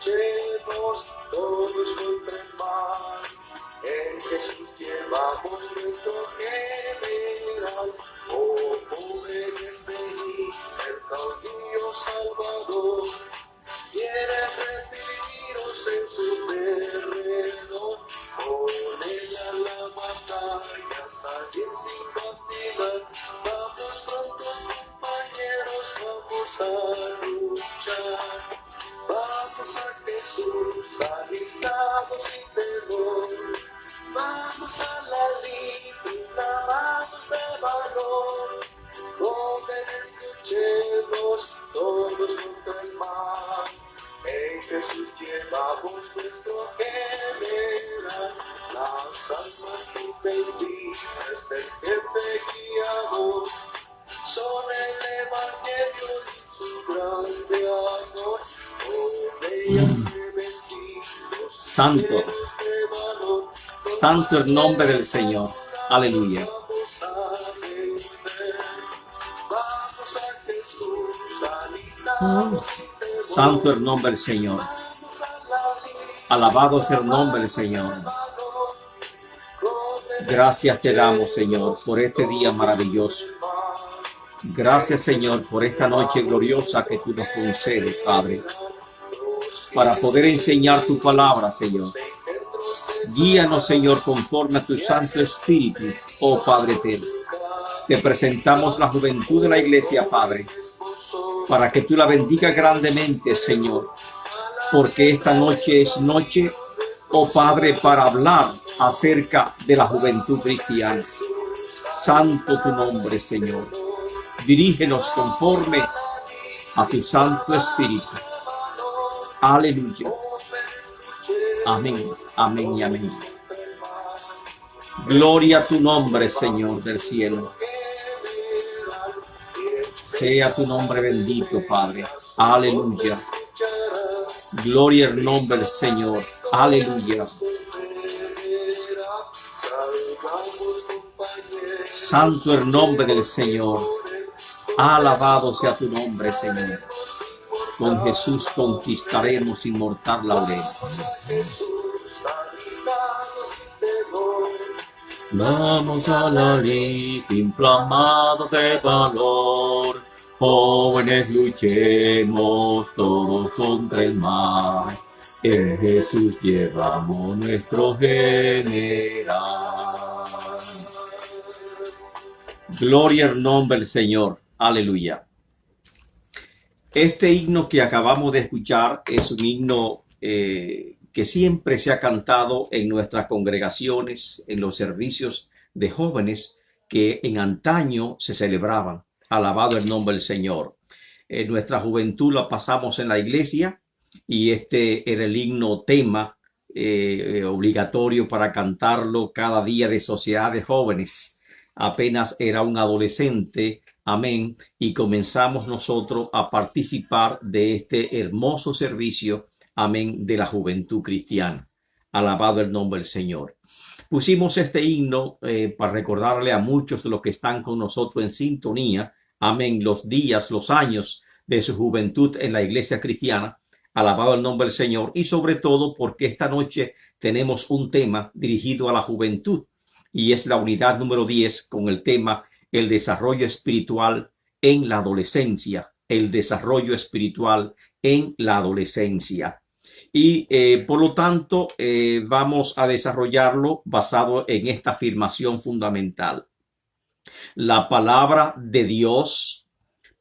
luchemos todos contra el mal. En Jesús llevamos nuestro general. Oh, jóvenes, venid, el caudillo Salvador quiere recibiros en su terreno. Con él a la batalla salir sin vacilar. Vamos pronto, compañeros, vamos a luchar. Vamos a Jesús, alistados sin temor. Vamos a la lid, inflamados de valor. Jóvenes, luchemos todos contra el mal. En Jesús llevamos nuestro general. Las almas impedidas del jefe guiador son el evangelio y su grande amor. Santo, santo el nombre del Señor. Aleluya. Santo el nombre del Señor. Alabado sea el nombre del Señor. Gracias te damos, Señor, por este día maravilloso. Gracias, Señor, por esta noche gloriosa que tú nos concedes, Padre, para poder enseñar tu palabra, Señor. Guíanos, Señor, conforme a tu Santo Espíritu, oh Padre eterno. Te presentamos la juventud de la iglesia, Padre, para que tú la bendigas grandemente, Señor, porque esta noche es noche, oh Padre, para hablar acerca de la juventud cristiana. Santo tu nombre, Señor. Dirígenos conforme a tu Santo Espíritu. Aleluya. Amén, amén y amén. Gloria a tu nombre, Señor del cielo. Sea tu nombre bendito, Padre. Aleluya. Gloria al nombre del Señor. Aleluya. Santo el nombre del Señor. Alabado sea tu nombre, Señor. Con Jesús conquistaremos inmortal laurel. Vamos a la lid, inflamados de valor. Jóvenes, luchemos todos contra el mal. En Jesús llevamos nuestro general. Gloria al nombre del Señor. Aleluya. Este himno que acabamos de escuchar es un himno que siempre se ha cantado en nuestras congregaciones, en los servicios de jóvenes que en antaño se celebraban. Alabado el nombre del Señor. Nuestra juventud la pasamos en la iglesia y este era el himno tema obligatorio para cantarlo cada día de sociedad de jóvenes. Apenas era un adolescente, amén, y comenzamos nosotros a participar de este hermoso servicio, amén, de la juventud cristiana. Alabado el nombre del Señor. Pusimos este himno para recordarle a muchos de los que están con nosotros en sintonía, amén, los días, los años de su juventud en la iglesia cristiana. Alabado el nombre del Señor. Y sobre todo porque esta noche tenemos un tema dirigido a la juventud y es la unidad número 10 con el tema el desarrollo espiritual en la adolescencia. El desarrollo espiritual en la adolescencia. Y por lo tanto vamos a desarrollarlo basado en esta afirmación fundamental. La palabra de Dios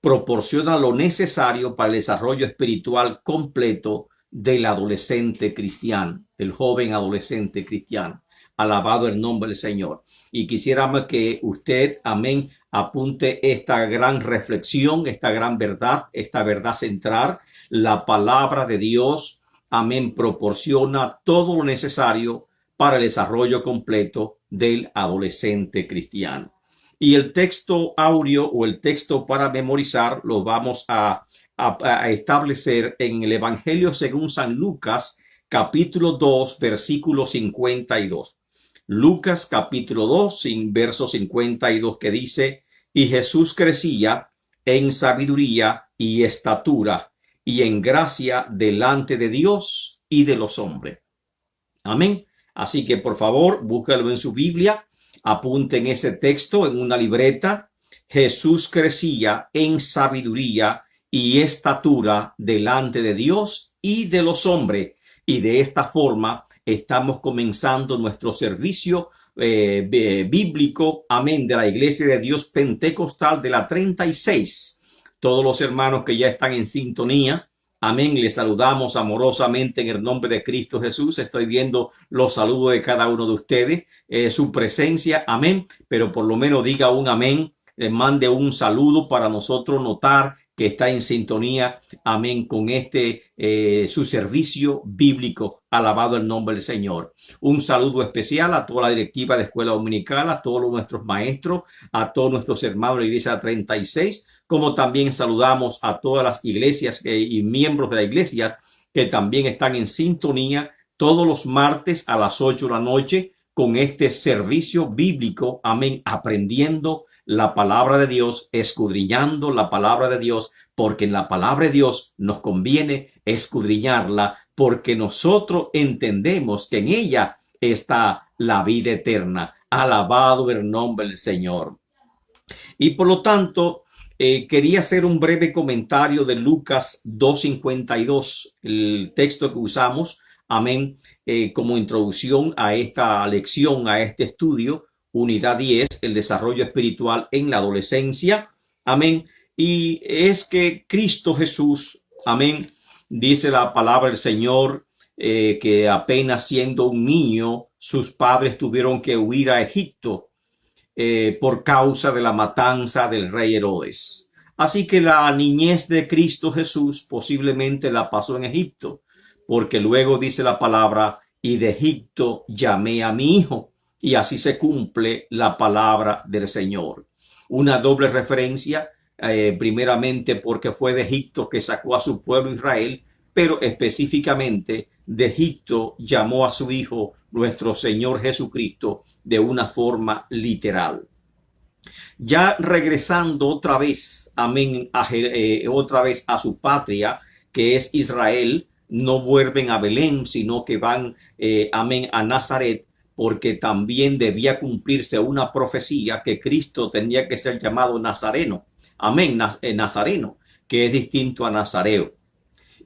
proporciona lo necesario para el desarrollo espiritual completo del adolescente cristiano, del joven adolescente cristiano. Alabado el nombre del Señor. Y quisiéramos que usted, amén, apunte esta gran reflexión, esta gran verdad, esta verdad central. La palabra de Dios, amén, proporciona todo lo necesario para el desarrollo completo del adolescente cristiano. Y el texto áureo o el texto para memorizar lo vamos a establecer en el Evangelio según San Lucas, capítulo 2, versículo 52. Lucas capítulo 2, verso 52, que dice: y Jesús crecía en sabiduría y estatura y en gracia delante de Dios y de los hombres. Amén. Así que por favor, búscalo en su Biblia, apunten ese texto en una libreta. Jesús crecía en sabiduría y estatura delante de Dios y de los hombres. Y de esta forma estamos comenzando nuestro servicio bíblico, amén, de la Iglesia de Dios Pentecostal de la 36. Todos los hermanos que ya están en sintonía, amén, les saludamos amorosamente en el nombre de Cristo Jesús. Estoy viendo los saludos de cada uno de ustedes, su presencia, amén, pero por lo menos diga un amén, les mande un saludo para nosotros notar que está en sintonía, amén, con su servicio bíblico. Alabado el nombre del Señor. Un saludo especial a toda la directiva de Escuela Dominical, a todos nuestros maestros, a todos nuestros hermanos de la Iglesia 36, como también saludamos a todas las iglesias y miembros de la iglesia que también están en sintonía todos los martes a las 8 de la noche con este servicio bíblico, amén, aprendiendo la palabra de Dios, escudriñando la palabra de Dios, porque en la palabra de Dios nos conviene escudriñarla, porque nosotros entendemos que en ella está la vida eterna. Alabado el nombre del Señor. Y por lo tanto, quería hacer un breve comentario de Lucas 2:52, el texto que usamos, amén, como introducción a esta lección, a este estudio, unidad 10, el desarrollo espiritual en la adolescencia, amén. Y es que Cristo Jesús, amén, dice la palabra del Señor, que apenas siendo un niño, sus padres tuvieron que huir a Egipto por causa de la matanza del rey Herodes. Así que la niñez de Cristo Jesús posiblemente la pasó en Egipto, porque luego dice la palabra, y de Egipto llamé a mi hijo. Y así se cumple la palabra del Señor. Una doble referencia, primeramente porque fue de Egipto que sacó a su pueblo Israel, pero específicamente de Egipto llamó a su Hijo, nuestro Señor Jesucristo, de una forma literal. Ya regresando otra vez, amén, otra vez a su patria, que es Israel, no vuelven a Belén, sino que van, amén, a Nazaret, porque también debía cumplirse una profecía que Cristo tenía que ser llamado Nazareno. Amén, Nazareno, que es distinto a Nazareo.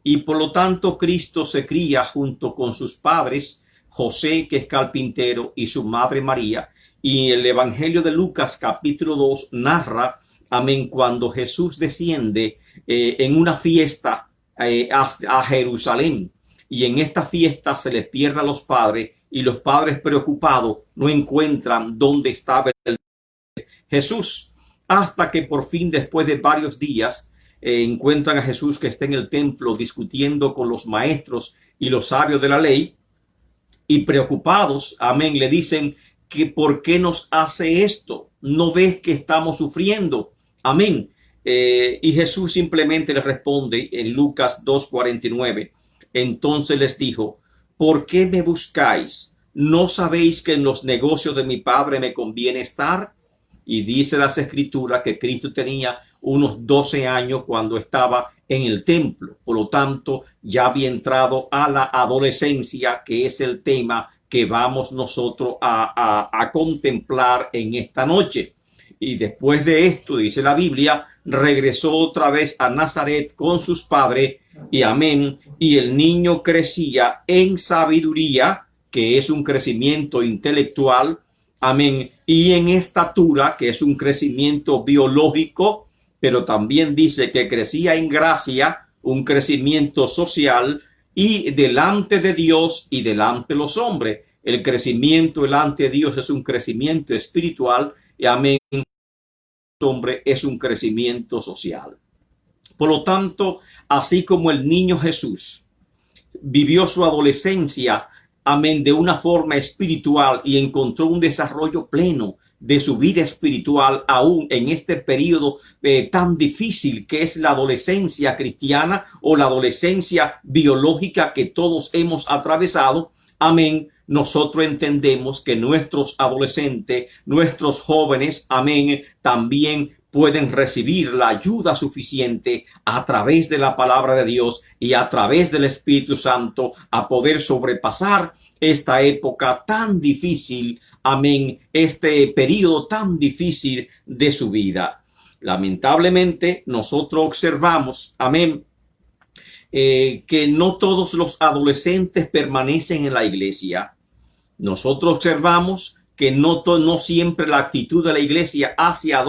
Y por lo tanto, Cristo se cría junto con sus padres, José, que es carpintero, y su madre María. Y el Evangelio de Lucas, capítulo 2, narra, amén, cuando Jesús desciende en una fiesta a Jerusalén. Y en esta fiesta se les pierde a los padres, y los padres preocupados no encuentran dónde estaba Jesús, hasta que por fin, después de varios días, encuentran a Jesús que está en el templo discutiendo con los maestros y los sabios de la ley, y preocupados, amén, le dicen que ¿por qué nos hace esto? ¿No ves que estamos sufriendo? Amén. Y Jesús simplemente le responde en Lucas 2:49. Entonces les dijo, ¿por qué me buscáis? ¿No sabéis que en los negocios de mi Padre me conviene estar? Y dice las Escrituras que Cristo tenía unos 12 años cuando estaba en el templo. Por lo tanto, ya había entrado a la adolescencia, que es el tema que vamos nosotros a contemplar en esta noche. Y después de esto, dice la Biblia, regresó otra vez a Nazaret con sus padres, y amén, y el niño crecía en sabiduría, que es un crecimiento intelectual, amén, y en estatura, que es un crecimiento biológico, pero también dice que crecía en gracia, un crecimiento social, y delante de Dios y delante de los hombres. El crecimiento delante de Dios es un crecimiento espiritual, y amén, hombre es un crecimiento social. Por lo tanto, así como el niño Jesús vivió su adolescencia, amén, de una forma espiritual y encontró un desarrollo pleno de su vida espiritual aún en este periodo tan difícil que es la adolescencia cristiana o la adolescencia biológica que todos hemos atravesado, amén, nosotros entendemos que nuestros adolescentes, nuestros jóvenes, amén, también pueden recibir la ayuda suficiente a través de la palabra de Dios y a través del Espíritu Santo a poder sobrepasar esta época tan difícil, amén, este periodo tan difícil de su vida. Lamentablemente, nosotros observamos, amén, que no todos los adolescentes permanecen en la iglesia. Nosotros observamos que no siempre la actitud de la iglesia hacia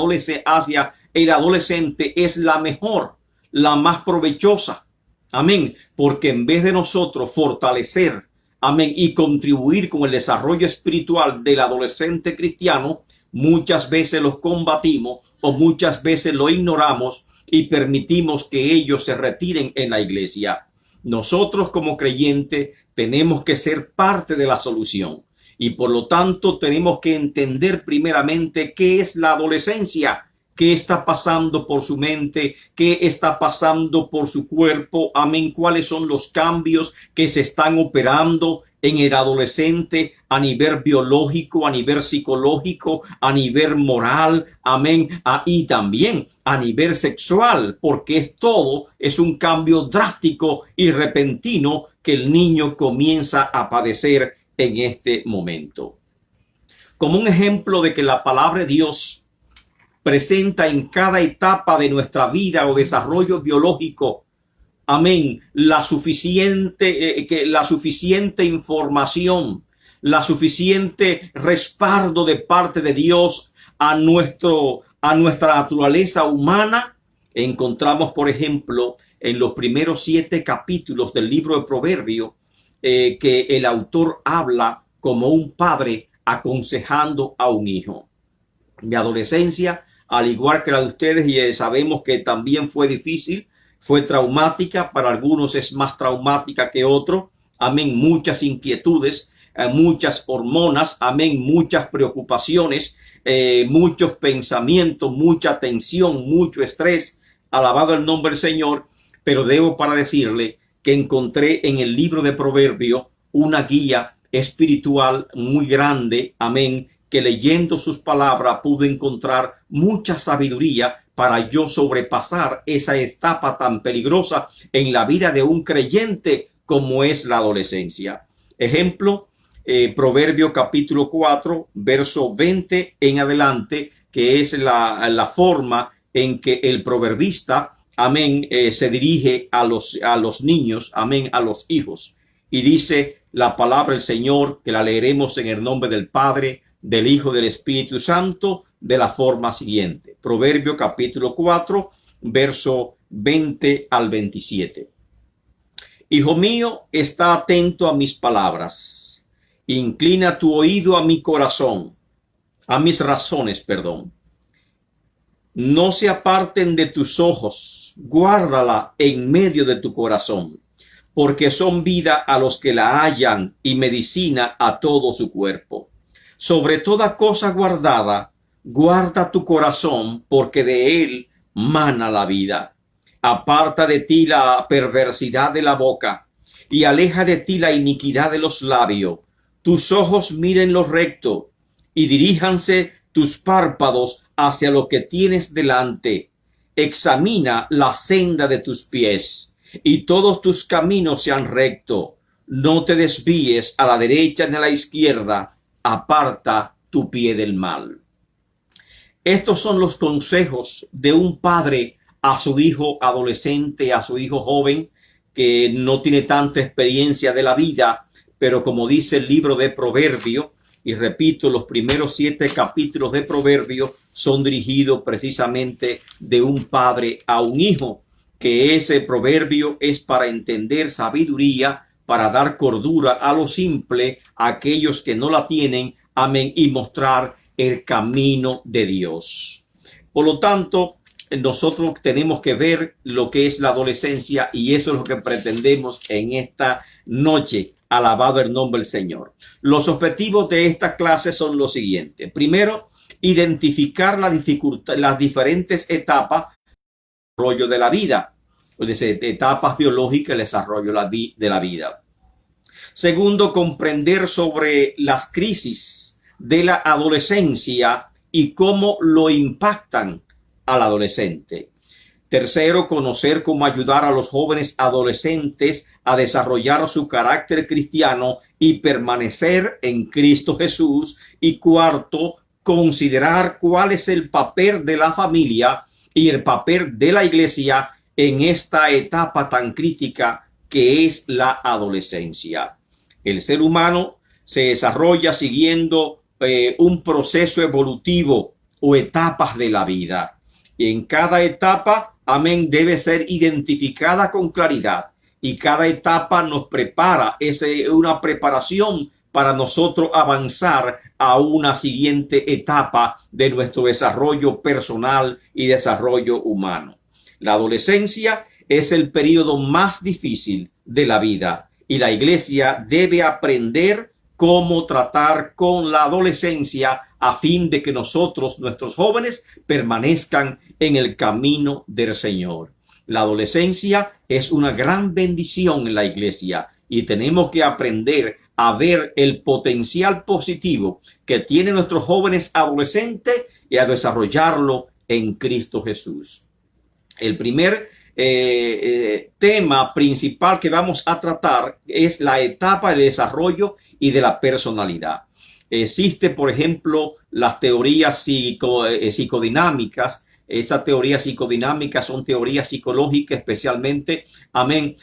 el adolescente es la mejor, la más provechosa. Amén. Porque en vez de nosotros fortalecer, amén, y contribuir con el desarrollo espiritual del adolescente cristiano, muchas veces los combatimos o muchas veces lo ignoramos y permitimos que ellos se retiren en la iglesia. Nosotros como creyentes tenemos que ser parte de la solución y por lo tanto tenemos que entender primeramente qué es la adolescencia, qué está pasando por su mente, qué está pasando por su cuerpo, amén, cuáles son los cambios que se están operando en el adolescente a nivel biológico, a nivel psicológico, a nivel moral, amén, y también a nivel sexual, porque todo es un cambio drástico y repentino que el niño comienza a padecer en este momento. Como un ejemplo de que la palabra de Dios presenta en cada etapa de nuestra vida o desarrollo biológico, amén, la suficiente información, la suficiente respaldo de parte de Dios a nuestra naturaleza humana. Encontramos, por ejemplo, en los primeros 7 capítulos del libro de Proverbios, que el autor habla como un padre aconsejando a un hijo. Mi adolescencia, al igual que la de ustedes, y sabemos que también fue difícil, fue traumática, para algunos es más traumática que otros, amén, muchas inquietudes, muchas hormonas, amén, muchas preocupaciones, muchos pensamientos, mucha tensión, mucho estrés, alabado el nombre del Señor, pero debo para decirle que encontré en el libro de Proverbios una guía espiritual muy grande, amén, que leyendo sus palabras pude encontrar mucha sabiduría para yo sobrepasar esa etapa tan peligrosa en la vida de un creyente como es la adolescencia. Ejemplo, Proverbio capítulo 4, verso 20 en adelante, que es la forma en que el proverbista, amén, se dirige a los niños, amén, a los hijos. Y dice la palabra del Señor, que la leeremos en el nombre del Padre, del Hijo, del Espíritu Santo, de la forma siguiente. Proverbio capítulo 4, verso 20 al 27. Hijo mío, está atento a mis palabras. Inclina tu oído a mi corazón, a mis razones, perdón. No se aparten de tus ojos, guárdala en medio de tu corazón, porque son vida a los que la hallan y medicina a todo su cuerpo. Sobre toda cosa guardada, guarda tu corazón, porque de él mana la vida. Aparta de ti la perversidad de la boca, y aleja de ti la iniquidad de los labios. Tus ojos miren lo recto, y diríjanse tus párpados hacia lo que tienes delante. Examina la senda de tus pies, y todos tus caminos sean rectos. No te desvíes a la derecha ni a la izquierda. Aparta tu pie del mal. Estos son los consejos de un padre a su hijo adolescente, a su hijo joven, que no tiene tanta experiencia de la vida, pero como dice el libro de Proverbios, y repito, los primeros 7 capítulos de Proverbios son dirigidos precisamente de un padre a un hijo, que ese proverbio es para entender sabiduría, para dar cordura a lo simple, a aquellos que no la tienen, amén, y mostrar el camino de Dios. Por lo tanto, nosotros tenemos que ver lo que es la adolescencia y eso es lo que pretendemos en esta noche. Alabado el nombre del Señor. Los objetivos de esta clase son los siguientes. Primero, identificar las diferentes etapas del desarrollo de la vida. Etapas biológicas del desarrollo de la vida. Segundo, comprender sobre las crisis de la adolescencia y cómo lo impactan al adolescente. Tercero, conocer cómo ayudar a los jóvenes adolescentes a desarrollar su carácter cristiano y permanecer en Cristo Jesús. Y cuarto, considerar cuál es el papel de la familia y el papel de la iglesia en esta etapa tan crítica que es la adolescencia. El ser humano se desarrolla siguiendo un proceso evolutivo o etapas de la vida. Y en cada etapa, amén, debe ser identificada con claridad. Y cada etapa nos prepara, es una preparación para nosotros avanzar a una siguiente etapa de nuestro desarrollo personal y desarrollo humano. La adolescencia es el periodo más difícil de la vida y la iglesia debe aprender cómo tratar con la adolescencia a fin de que nosotros, nuestros jóvenes, permanezcan en el camino del Señor. La adolescencia es una gran bendición en la iglesia y tenemos que aprender a ver el potencial positivo que tienen nuestros jóvenes adolescentes y a desarrollarlo en Cristo Jesús. El primer tema principal que vamos a tratar es la etapa de desarrollo y de la personalidad. Existe, por ejemplo, las teorías psicodinámicas. Esas teorías psicodinámicas son teorías psicológicas, especialmente, amén,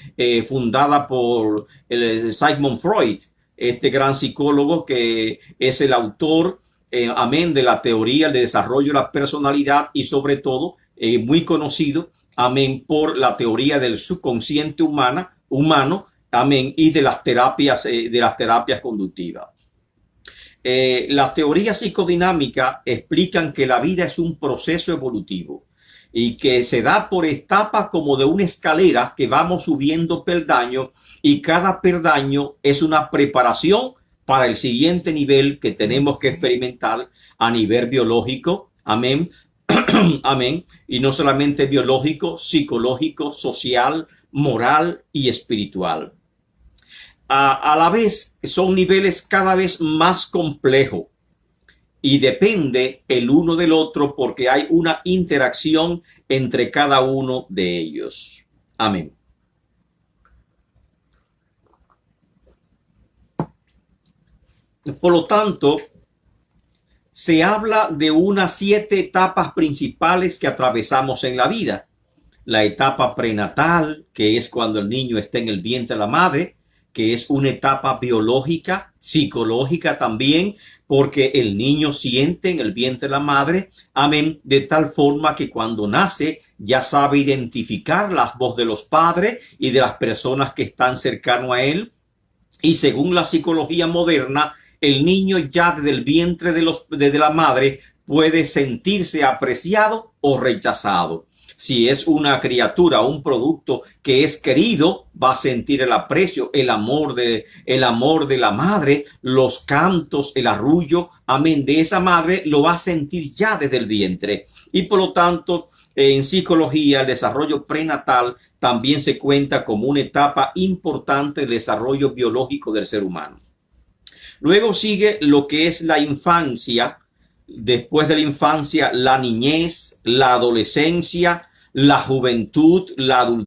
fundada por Sigmund Freud, este gran psicólogo que es el autor, amén, de la teoría de desarrollo de la personalidad y sobre todo muy conocido, amén, por la teoría del subconsciente humano, amén, y de las terapias conductivas. Las teorías psicodinámicas explican que la vida es un proceso evolutivo y que se da por etapas como de una escalera que vamos subiendo peldaños y cada peldaño es una preparación para el siguiente nivel que tenemos que experimentar a nivel biológico, amén, amén, y no solamente biológico, psicológico, social, moral y espiritual. A la vez son niveles cada vez más complejos y depende el uno del otro porque hay una interacción entre cada uno de ellos. Amén. Por lo tanto, se habla de unas 7 etapas principales que atravesamos en la vida. La etapa prenatal, que es cuando el niño está en el vientre de la madre, que es una etapa biológica, psicológica también, porque el niño siente en el vientre de la madre, amén, de tal forma que cuando nace ya sabe identificar la voz de los padres y de las personas que están cercanas a él. Y según la psicología moderna, el niño ya desde el vientre de la madre puede sentirse apreciado o rechazado. Si es una criatura, un producto que es querido, va a sentir el aprecio, el amor de la madre, los cantos, el arrullo, amén, de esa madre lo va a sentir ya desde el vientre. Y por lo tanto, en psicología, el desarrollo prenatal también se cuenta como una etapa importante del desarrollo biológico del ser humano. Luego sigue lo que es la infancia. Después de la infancia, la niñez, la adolescencia, la juventud, la adultez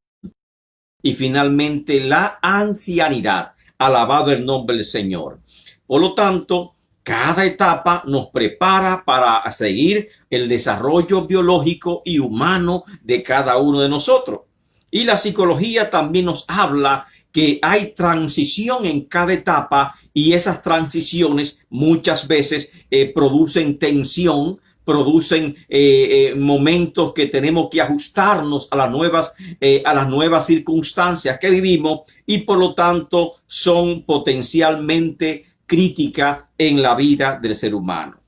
y finalmente la ancianidad. Alabado el nombre del Señor. Por lo tanto, cada etapa nos prepara para seguir el desarrollo biológico y humano de cada uno de nosotros. Y la psicología también nos habla que hay transición en cada etapa y esas transiciones muchas veces producen tensión, producen momentos que tenemos que ajustarnos a las nuevas circunstancias que vivimos y por lo tanto son potencialmente críticas en la vida del ser humano.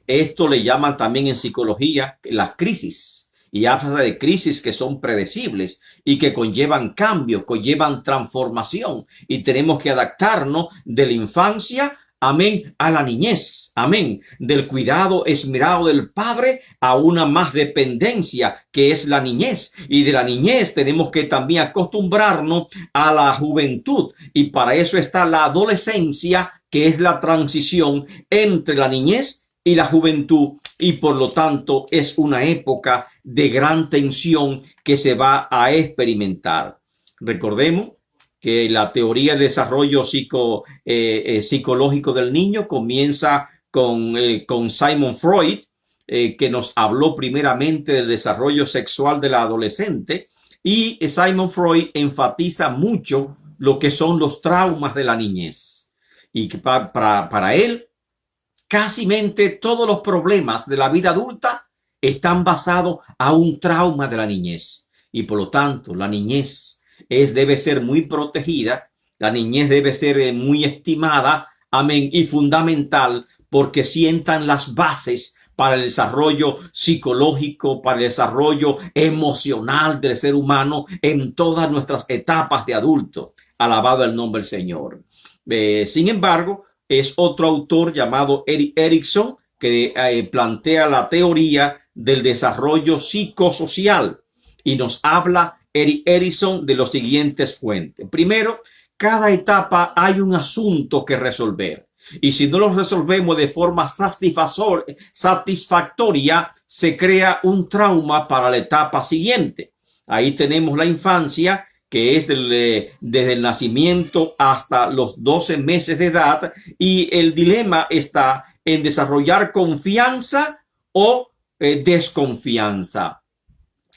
Esto le llaman también en psicología las crisis. Y habla de crisis que son predecibles y que conllevan cambios, conllevan transformación. Y tenemos que adaptarnos de la infancia, amén, a la niñez, amén, del cuidado esmerado del padre a una más dependencia que es la niñez. Y de la niñez tenemos que también acostumbrarnos a la juventud. Y para eso está la adolescencia, que es la transición entre la niñez y la juventud, y por lo tanto es una época de gran tensión que se va a experimentar. Recordemos que la teoría de desarrollo psicológico del niño comienza con Sigmund Freud, que nos habló primeramente del desarrollo sexual de la adolescente, y Sigmund Freud enfatiza mucho lo que son los traumas de la niñez. Y que para él, casi todos los problemas de la vida adulta están basados a un trauma de la niñez. Y por lo tanto, la niñez debe ser muy protegida, la niñez debe ser muy estimada, amén, y fundamental, porque sientan las bases para el desarrollo psicológico, para el desarrollo emocional del ser humano en todas nuestras etapas de adulto. Alabado el nombre del Señor. Sin embargo, es otro autor llamado Erik Erikson que plantea la teoría del desarrollo psicosocial y nos habla Erik Erikson de los siguientes fuentes. Primero, cada etapa hay un asunto que resolver. Y si no lo resolvemos de forma satisfactoria, se crea un trauma para la etapa siguiente. Ahí tenemos la infancia, que es desde el nacimiento hasta los 12 meses de edad, y el dilema está en desarrollar confianza o desconfianza.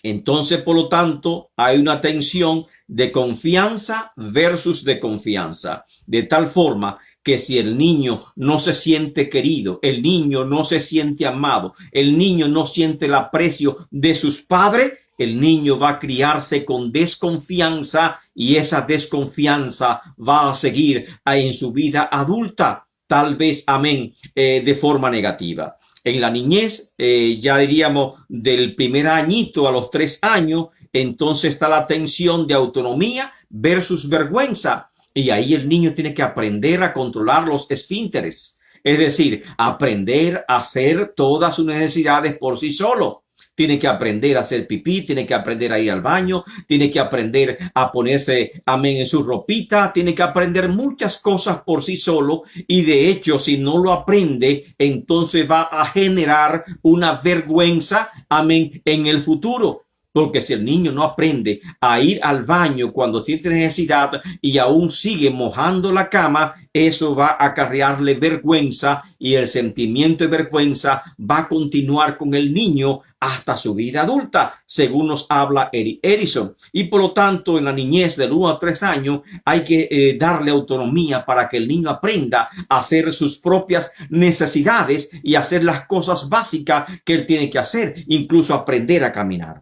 Entonces, por lo tanto, hay una tensión de confianza versus de confianza, de tal forma que si el niño no se siente querido, el niño no se siente amado, el niño no siente el aprecio de sus padres, el niño va a criarse con desconfianza y esa desconfianza va a seguir en su vida adulta, tal vez, amén, de forma negativa. En la niñez, ya diríamos del primer añito a los 3 años, entonces está la tensión de autonomía versus vergüenza. Y ahí el niño tiene que aprender a controlar los esfínteres. Es decir, aprender a hacer todas sus necesidades por sí solo. Tiene que aprender a hacer pipí, tiene que aprender a ir al baño, tiene que aprender a ponerse, amén, en su ropita, tiene que aprender muchas cosas por sí solo y de hecho si no lo aprende, entonces va a generar una vergüenza, amén, en el futuro. Porque si el niño no aprende a ir al baño cuando siente necesidad y aún sigue mojando la cama, eso va a acarrearle vergüenza y el sentimiento de vergüenza va a continuar con el niño hasta su vida adulta, según nos habla Erik Erikson. Y por lo tanto, en la niñez del 1 a 3 años hay que darle autonomía para que el niño aprenda a hacer sus propias necesidades y hacer las cosas básicas que él tiene que hacer, incluso aprender a caminar.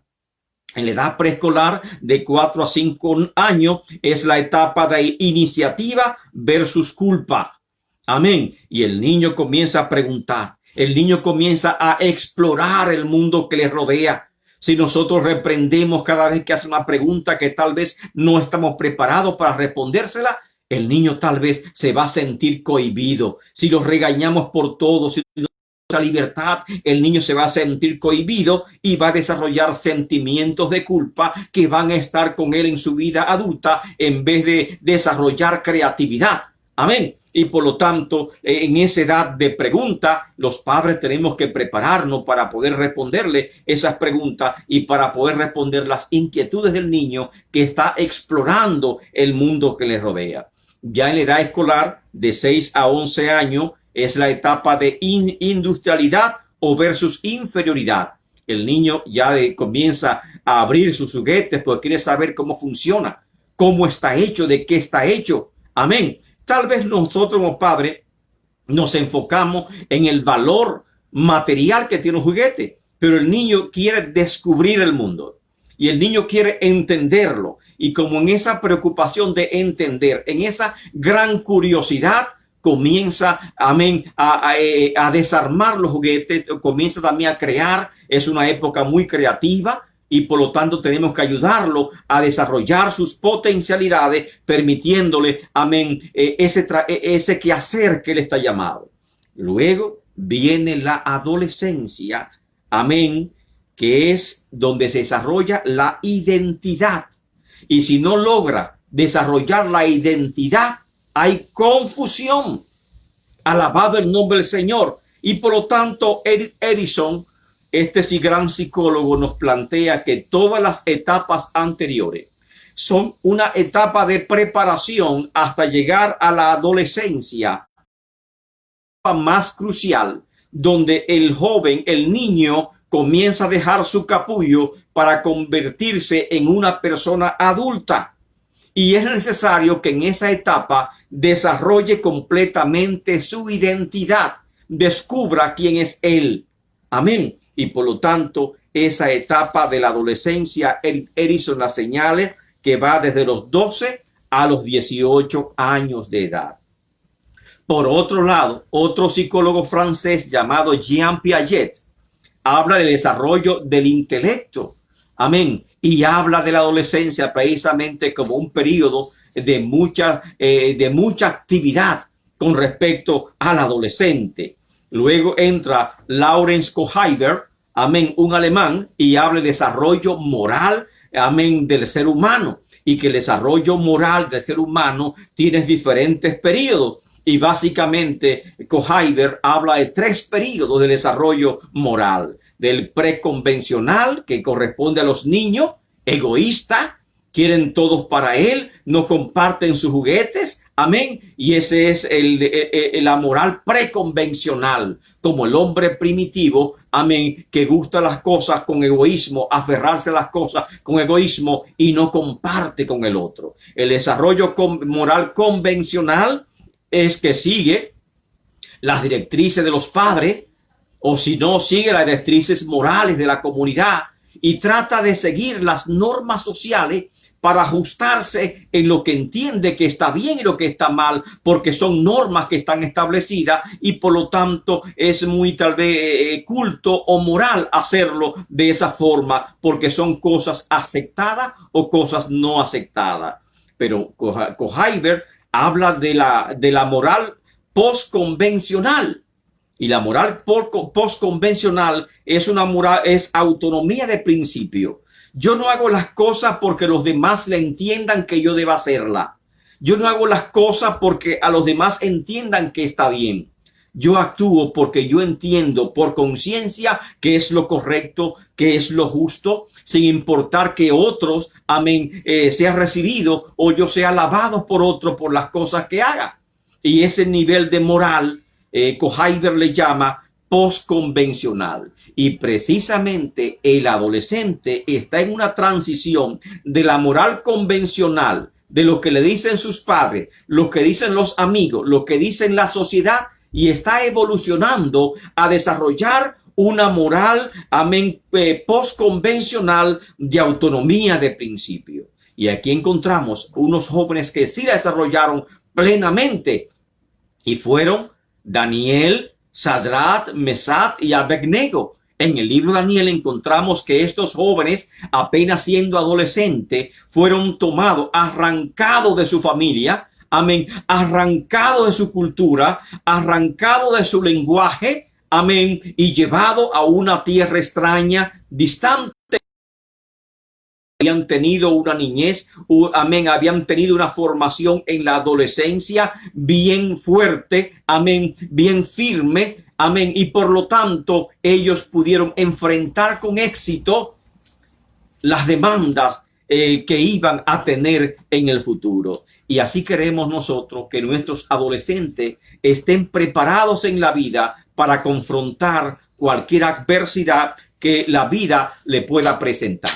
En la edad preescolar de 4 a 5 años es la etapa de iniciativa versus culpa. Amén. Y el niño comienza a preguntar. El niño comienza a explorar el mundo que le rodea. Si nosotros reprendemos cada vez que hace una pregunta que tal vez no estamos preparados para respondérsela, el niño tal vez se va a sentir cohibido. Si lo regañamos por todo, si libertad, el niño se va a sentir cohibido y va a desarrollar sentimientos de culpa que van a estar con él en su vida adulta en vez de desarrollar creatividad. Amén. Y por lo tanto, en esa edad de pregunta, los padres tenemos que prepararnos para poder responderle esas preguntas y para poder responder las inquietudes del niño que está explorando el mundo que le rodea. Ya en la edad escolar de 6 a 11 años, es la etapa de industrialidad o versus inferioridad. El niño ya comienza a abrir sus juguetes porque quiere saber cómo funciona, cómo está hecho, de qué está hecho. Amén. Tal vez nosotros como padres nos enfocamos en el valor material que tiene un juguete, pero el niño quiere descubrir el mundo y el niño quiere entenderlo. Y como en esa preocupación de entender, en esa gran curiosidad, comienza, amén, a desarmar los juguetes, comienza también a crear. Es una época muy creativa y por lo tanto tenemos que ayudarlo a desarrollar sus potencialidades, permitiéndole, amén, ese quehacer que él está llamado. Luego viene la adolescencia, amén, que es donde se desarrolla la identidad. Y si no logra desarrollar la identidad, hay confusión. Alabado el nombre del Señor. Y por lo tanto, Edison, este sí gran psicólogo, nos plantea que todas las etapas anteriores son una etapa de preparación hasta llegar a la adolescencia más crucial, donde el joven, el niño, comienza a dejar su capullo para convertirse en una persona adulta. Y es necesario que en esa etapa desarrolle completamente su identidad, descubra quién es él. Amén. Y por lo tanto, esa etapa de la adolescencia, Edison la señala que va desde los 12 a los 18 años de edad. Por otro lado, otro psicólogo francés llamado Jean Piaget habla del desarrollo del intelecto. Amén. Y habla de la adolescencia precisamente como un periodo de mucha actividad con respecto al adolescente. Luego entra Lawrence Kohlheber, amén, un alemán, y habla del desarrollo moral, amén, del ser humano. Y que el desarrollo moral del ser humano tiene diferentes periodos. Y básicamente Kohlheber habla de 3 periodos de desarrollo moral. Del preconvencional, que corresponde a los niños, egoísta, quieren todos para él, no comparten sus juguetes, amén. Y ese es la moral preconvencional, como el hombre primitivo, amén, que gusta las cosas con egoísmo, aferrarse a las cosas con egoísmo y no comparte con el otro. El desarrollo moral convencional es que sigue las directrices de los padres, o si no, sigue las directrices morales de la comunidad y trata de seguir las normas sociales para ajustarse en lo que entiende que está bien y lo que está mal, porque son normas que están establecidas y por lo tanto es muy tal vez culto o moral hacerlo de esa forma, porque son cosas aceptadas o cosas no aceptadas. Pero Kohlheber habla de la moral postconvencional. Y la moral postconvencional es una moral, es autonomía de principio. Yo no hago las cosas porque los demás le entiendan que yo deba hacerla. Yo no hago las cosas porque a los demás entiendan que está bien. Yo actúo porque yo entiendo por conciencia que es lo correcto, que es lo justo, sin importar que otros, amén, sea recibido o yo sea alabado por otro por las cosas que haga. Y ese nivel de moral, Kohlheber le llama postconvencional. Y precisamente el adolescente está en una transición de la moral convencional, de lo que le dicen sus padres, lo que dicen los amigos, lo que dicen la sociedad, y está evolucionando a desarrollar una moral, amén, postconvencional de autonomía de principio. Y aquí encontramos unos jóvenes que sí la desarrollaron plenamente y fueron Daniel, Sadrach, Mesach y Abednego. En el libro de Daniel encontramos que estos jóvenes, apenas siendo adolescentes, fueron tomados, arrancados de su familia, amén, arrancados de su cultura, arrancados de su lenguaje, amén, y llevados a una tierra extraña, distante. Habían tenido una niñez, amén, habían tenido una formación en la adolescencia bien fuerte, amén, bien firme, amén, y por lo tanto ellos pudieron enfrentar con éxito las demandas que iban a tener en el futuro. Y así queremos nosotros que nuestros adolescentes estén preparados en la vida para confrontar cualquier adversidad que la vida le pueda presentar.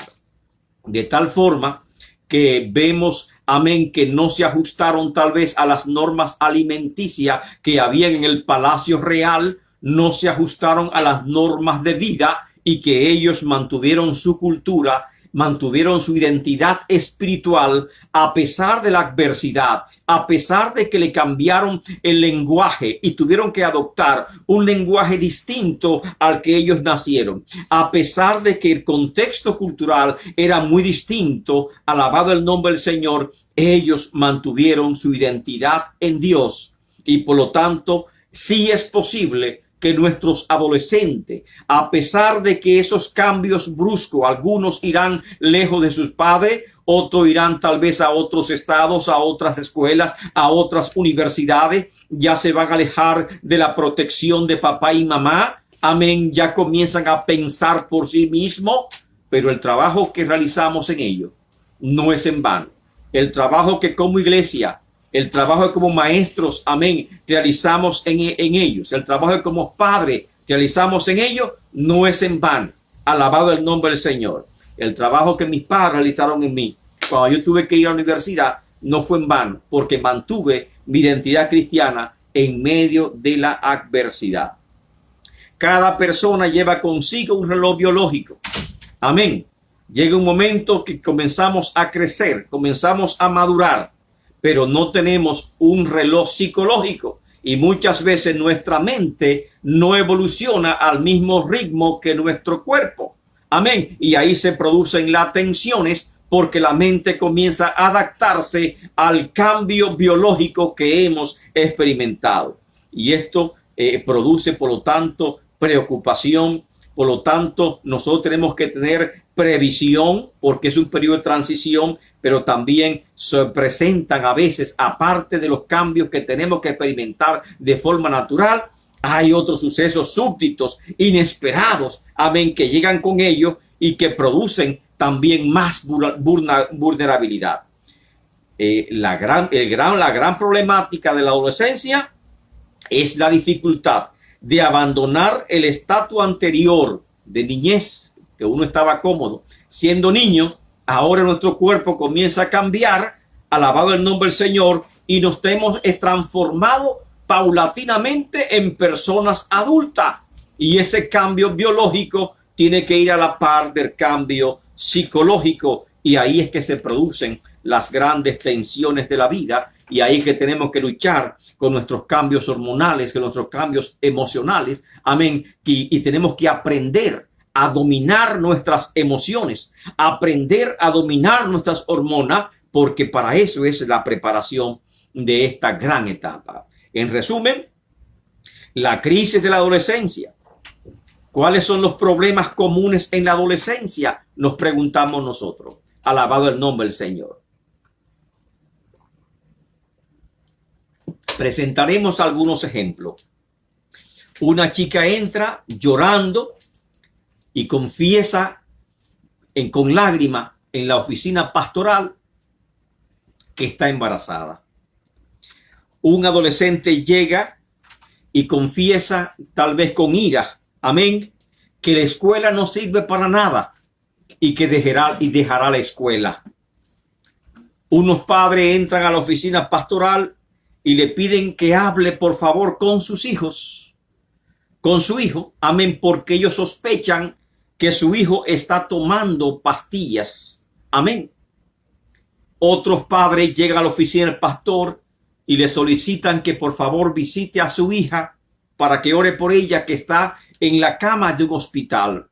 De tal forma que vemos, amén, que no se ajustaron tal vez a las normas alimenticias que había en el palacio real, no se ajustaron a las normas de vida y que ellos mantuvieron su cultura, mantuvieron su identidad espiritual a pesar de la adversidad, a pesar de que le cambiaron el lenguaje y tuvieron que adoptar un lenguaje distinto al que ellos nacieron, a pesar de que el contexto cultural era muy distinto. Alabado el nombre del Señor, ellos mantuvieron su identidad en Dios y por lo tanto sí es posible que nuestros adolescentes, a pesar de que esos cambios bruscos, algunos irán lejos de sus padres, otros irán tal vez a otros estados, a otras escuelas, a otras universidades, ya se van a alejar de la protección de papá y mamá, amén, ya comienzan a pensar por sí mismos, pero el trabajo que realizamos en ello no es en vano. El trabajo que como iglesia, el trabajo que como maestros, amén, realizamos en ellos, el trabajo que como padre realizamos en ellos, no es en vano. Alabado el nombre del Señor. El trabajo que mis padres realizaron en mí, cuando yo tuve que ir a la universidad, no fue en vano, porque mantuve mi identidad cristiana en medio de la adversidad. Cada persona lleva consigo un reloj biológico. Amén. Llega un momento que comenzamos a crecer, comenzamos a madurar, pero no tenemos un reloj psicológico y muchas veces nuestra mente no evoluciona al mismo ritmo que nuestro cuerpo. Amén. Y ahí se producen las tensiones porque la mente comienza a adaptarse al cambio biológico que hemos experimentado. Y esto produce, por lo tanto, preocupación. Por lo tanto, nosotros tenemos que tener previsión porque es un periodo de transición, pero también se presentan a veces, aparte de los cambios que tenemos que experimentar de forma natural, hay otros sucesos súbditos, inesperados, amén, que llegan con ellos y que producen también más vulnerabilidad. La gran problemática de la adolescencia es la dificultad de abandonar el estatus anterior de niñez, que uno estaba cómodo siendo niño. Ahora nuestro cuerpo comienza a cambiar, alabado el nombre del Señor, y nos hemos transformado paulatinamente en personas adultas. Y ese cambio biológico tiene que ir a la par del cambio psicológico, y ahí es que se producen las grandes tensiones de la vida, y ahí es que tenemos que luchar con nuestros cambios hormonales, con nuestros cambios emocionales, amén, y tenemos que aprender a dominar nuestras emociones, aprender a dominar nuestras hormonas, porque para eso es la preparación de esta gran etapa. En resumen, la crisis de la adolescencia. ¿Cuáles son los problemas comunes en la adolescencia? Nos preguntamos nosotros. Alabado el nombre del Señor. Presentaremos algunos ejemplos. Una chica entra llorando y confiesa con lágrimas en la oficina pastoral que está embarazada. Un adolescente llega y confiesa, tal vez con ira, amén, que la escuela no sirve para nada y que dejará la escuela. Unos padres entran a la oficina pastoral y le piden que hable, por favor, con sus hijos, con su hijo, amén, porque ellos sospechan que su hijo está tomando pastillas, amén. Otros padres llegan a la oficina del pastor y le solicitan que por favor visite a su hija para que ore por ella, que está en la cama de un hospital.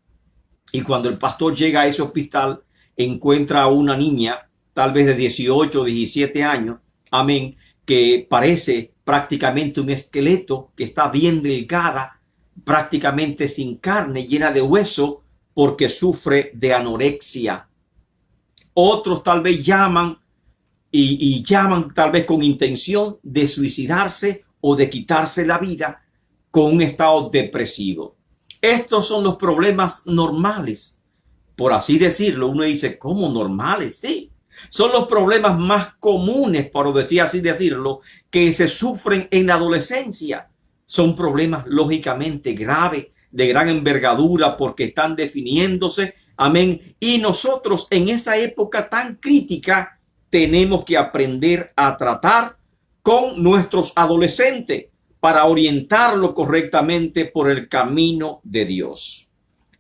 Y cuando el pastor llega a ese hospital, encuentra a una niña, tal vez de 18 o 17 años, amén, que parece prácticamente un esqueleto, que está bien delgada, prácticamente sin carne, llena de hueso, porque sufre de anorexia. Otros tal vez llaman y llaman tal vez con intención de suicidarse o de quitarse la vida con un estado depresivo. Estos son los problemas normales, por así decirlo. Uno dice, ¿cómo normales? Sí, son los problemas más comunes, por así decirlo, que se sufren en la adolescencia. Son problemas lógicamente graves, de gran envergadura, porque están definiéndose, amén. Y nosotros en esa época tan crítica tenemos que aprender a tratar con nuestros adolescentes para orientarlo correctamente por el camino de Dios.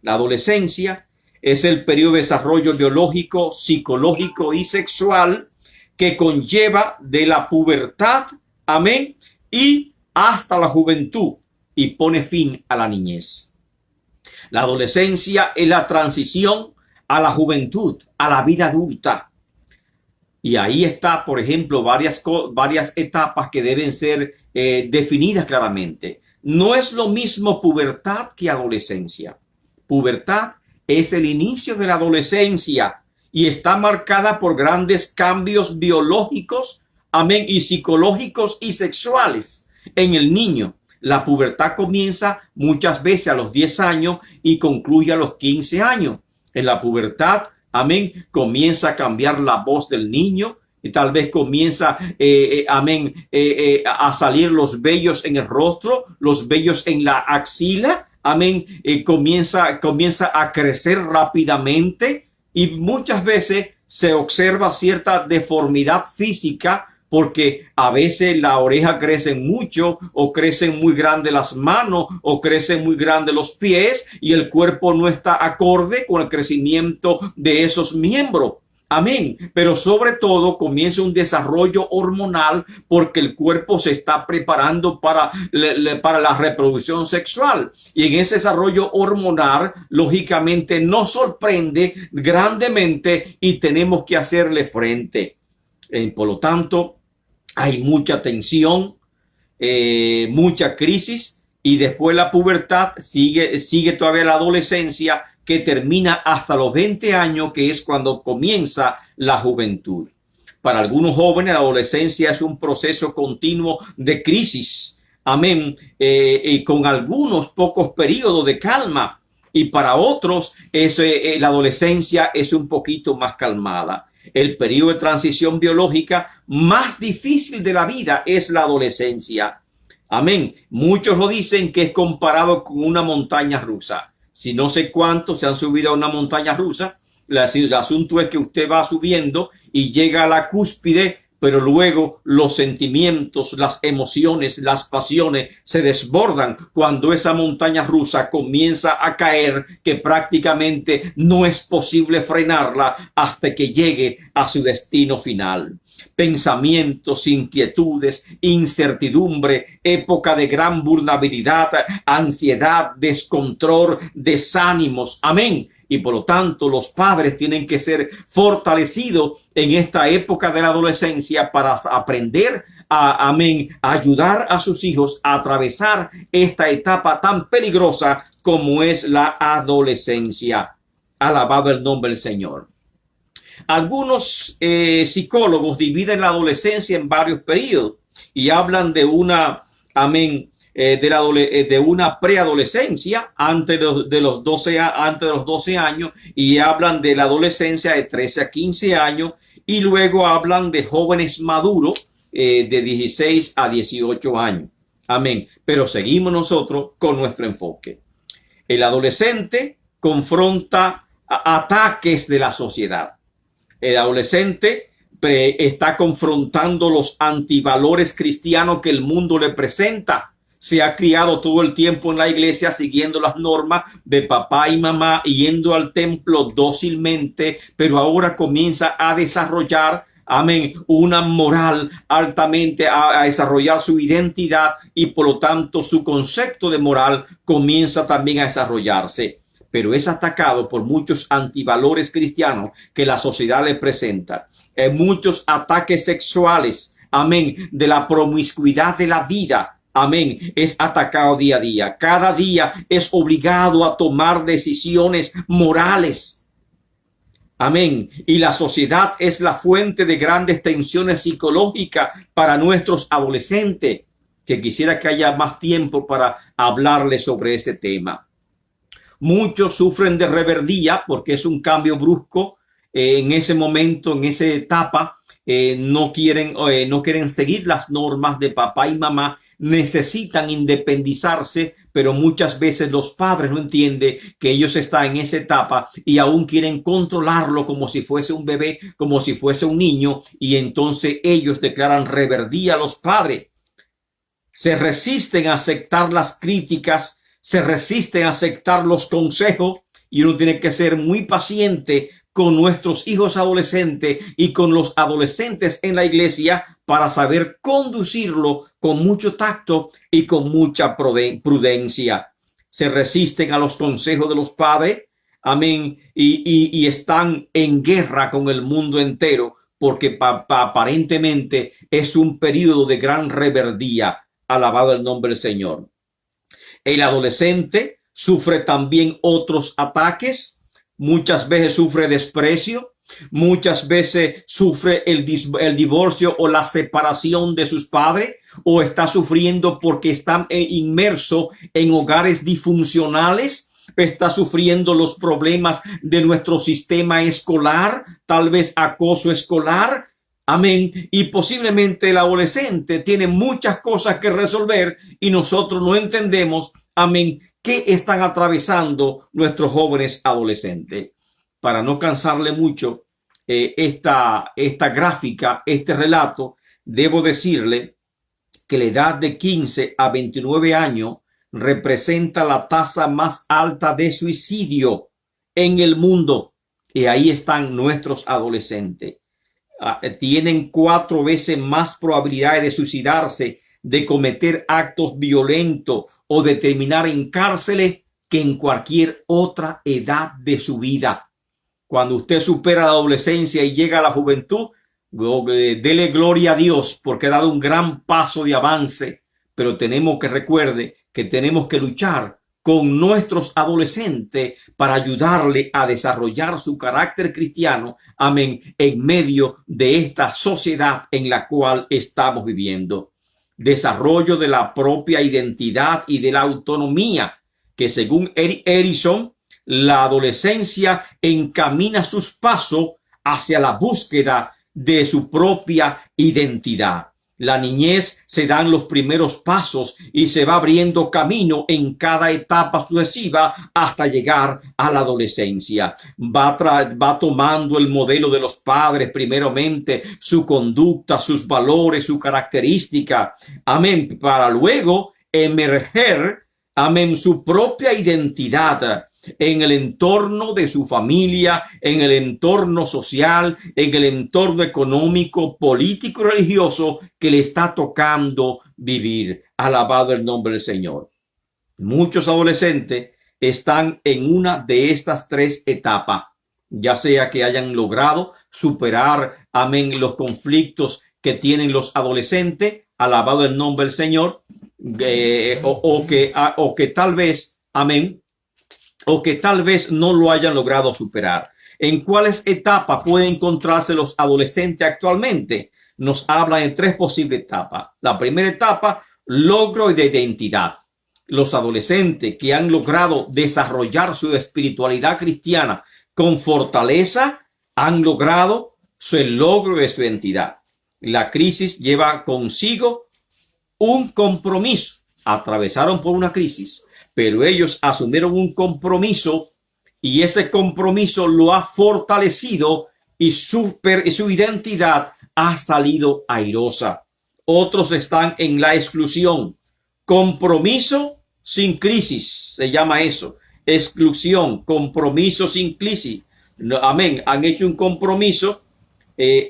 La adolescencia es el periodo de desarrollo biológico, psicológico y sexual que conlleva de la pubertad, amén, y hasta la juventud, y pone fin a la niñez. La adolescencia es la transición a la juventud, a la vida adulta. Y ahí está, por ejemplo, varias etapas que deben ser definidas claramente. No es lo mismo pubertad que adolescencia. Pubertad es el inicio de la adolescencia y está marcada por grandes cambios biológicos, amén, y psicológicos y sexuales en el niño. La pubertad comienza muchas veces a los 10 años y concluye a los 15 años. En la pubertad, amén, comienza a cambiar la voz del niño y tal vez comienza, a salir los vellos en el rostro, los vellos en la axila, amén, comienza a crecer rápidamente y muchas veces se observa cierta deformidad física porque a veces la oreja crece mucho o crecen muy grandes las manos o crecen muy grandes los pies y el cuerpo no está acorde con el crecimiento de esos miembros. Amén. Pero sobre todo comienza un desarrollo hormonal porque el cuerpo se está preparando para la reproducción sexual. Y en ese desarrollo hormonal, lógicamente, nos sorprende grandemente y tenemos que hacerle frente. Por lo tanto, hay mucha tensión, mucha crisis y después la pubertad sigue todavía la adolescencia que termina hasta los 20 años, que es cuando comienza la juventud. Para algunos jóvenes, la adolescencia es un proceso continuo de crisis, amén, y con algunos pocos periodos de calma. Y para otros, la adolescencia es un poquito más calmada. El periodo de transición biológica más difícil de la vida es la adolescencia. Amén. Muchos lo dicen que es comparado con una montaña rusa. Si no sé cuántos se han subido a una montaña rusa, el asunto es que usted va subiendo y llega a la cúspide, pero luego los sentimientos, las emociones, las pasiones se desbordan cuando esa montaña rusa comienza a caer, que prácticamente no es posible frenarla hasta que llegue a su destino final. Pensamientos, inquietudes, incertidumbre, época de gran vulnerabilidad, ansiedad, descontrol, desánimos. Amén. Y por lo tanto los padres tienen que ser fortalecidos en esta época de la adolescencia para aprender a ayudar a sus hijos a atravesar esta etapa tan peligrosa como es la adolescencia. Alabado el nombre del Señor. Algunos psicólogos dividen la adolescencia en varios periodos y hablan de una, de una preadolescencia antes de los 12 años y hablan de la adolescencia de 13 a 15 años y luego hablan de jóvenes maduros de 16 a 18 años. Amén. Pero seguimos nosotros con nuestro enfoque. El adolescente confronta ataques de la sociedad. El adolescente está confrontando los antivalores cristianos que el mundo le presenta. Se ha criado todo el tiempo en la iglesia siguiendo las normas de papá y mamá, yendo al templo dócilmente, pero ahora comienza a desarrollar, una moral altamente, a desarrollar su identidad y por lo tanto su concepto de moral comienza también a desarrollarse. Pero es atacado por muchos antivalores cristianos que la sociedad le presenta. Muchos ataques sexuales, de la promiscuidad de la vida, es atacado día a día. Cada día es obligado a tomar decisiones morales. Y la sociedad es la fuente de grandes tensiones psicológicas para nuestros adolescentes, que quisiera que haya más tiempo para hablarles sobre ese tema. Muchos sufren de rebeldía porque es un cambio brusco en ese momento, en esa etapa. No quieren seguir las normas de papá y mamá, necesitan independizarse, pero muchas veces los padres no entienden que ellos están en esa etapa y aún quieren controlarlo como si fuese un bebé, como si fuese un niño, y entonces ellos declaran rebeldía a los padres. Se resisten a aceptar las críticas, se resisten a aceptar los consejos y uno tiene que ser muy paciente con nuestros hijos adolescentes y con los adolescentes en la iglesia para saber conducirlo con mucho tacto y con mucha prudencia. Se resisten a los consejos de los padres, y están en guerra con el mundo entero porque aparentemente es un periodo de gran rebeldía. Alabado el nombre del Señor. El adolescente sufre también otros ataques. Muchas veces sufre desprecio, Muchas veces sufre el divorcio o la separación de sus padres, o está sufriendo porque está inmerso en hogares disfuncionales. Está sufriendo los problemas de nuestro sistema escolar, tal vez acoso escolar. Amén. Y posiblemente el adolescente tiene muchas cosas que resolver y nosotros no entendemos, amén, qué están atravesando nuestros jóvenes adolescentes. Para no cansarle mucho esta gráfica, este relato, debo decirle que la edad de 15 a 29 años representa la tasa más alta de suicidio en el mundo. Y ahí están nuestros adolescentes. Tienen 4 veces más probabilidades de suicidarse, de cometer actos violentos o de terminar en cárceles que en cualquier otra edad de su vida. Cuando usted supera la adolescencia y llega a la juventud, dele gloria a Dios porque ha dado un gran paso de avance, pero tenemos que recuerde que tenemos que luchar con nuestros adolescentes para ayudarle a desarrollar su carácter cristiano, amén, en medio de esta sociedad en la cual estamos viviendo. Desarrollo de la propia identidad y de la autonomía, que según Erickson, la adolescencia encamina sus pasos hacia la búsqueda de su propia identidad. La niñez se dan los primeros pasos y se va abriendo camino en cada etapa sucesiva hasta llegar a la adolescencia. Va tomando el modelo de los padres primeramente, su conducta, sus valores, su característica. Amén. Para luego emerger, amén, su propia identidad en el entorno de su familia, en el entorno social, en el entorno económico, político y religioso que le está tocando vivir. Alabado el nombre del Señor. Muchos adolescentes están en una de estas 3 etapas, ya sea que hayan logrado superar, amén, los conflictos que tienen los adolescentes, alabado el nombre del Señor, o que tal vez, amén, o que tal vez no lo hayan logrado superar. ¿En cuáles etapas pueden encontrarse los adolescentes actualmente? Nos habla en 3 posibles etapas. La primera etapa, logro de identidad. Los adolescentes que han logrado desarrollar su espiritualidad cristiana con fortaleza han logrado el logro de su identidad. La crisis lleva consigo un compromiso. Atravesaron por una crisis, pero ellos asumieron un compromiso y ese compromiso lo ha fortalecido y su identidad ha salido airosa. Otros están en la exclusión. Compromiso sin crisis, se llama eso. Exclusión, compromiso sin crisis. Amén. Han hecho un compromiso,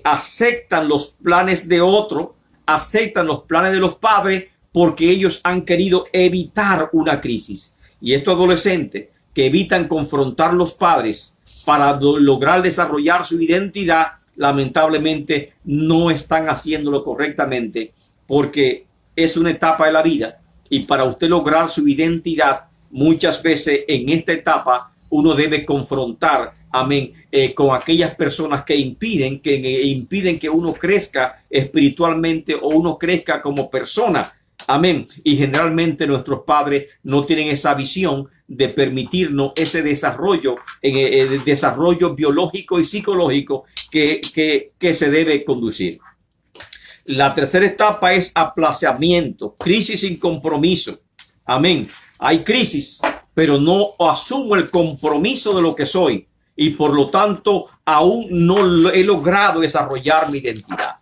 aceptan los planes de otro, aceptan los planes de los padres, porque ellos han querido evitar una crisis. Y estos adolescentes que evitan confrontar los padres para lograr desarrollar su identidad, lamentablemente no están haciéndolo correctamente, porque es una etapa de la vida. Y para usted lograr su identidad, muchas veces en esta etapa uno debe confrontar, amén, con aquellas personas que impiden que uno crezca espiritualmente o uno crezca como persona. Amén. Y generalmente nuestros padres no tienen esa visión de permitirnos ese desarrollo, el desarrollo biológico y psicológico que se debe conducir. La tercera etapa es aplazamiento, crisis sin compromiso. Amén. Hay crisis, pero no asumo el compromiso de lo que soy y por lo tanto aún no he logrado desarrollar mi identidad.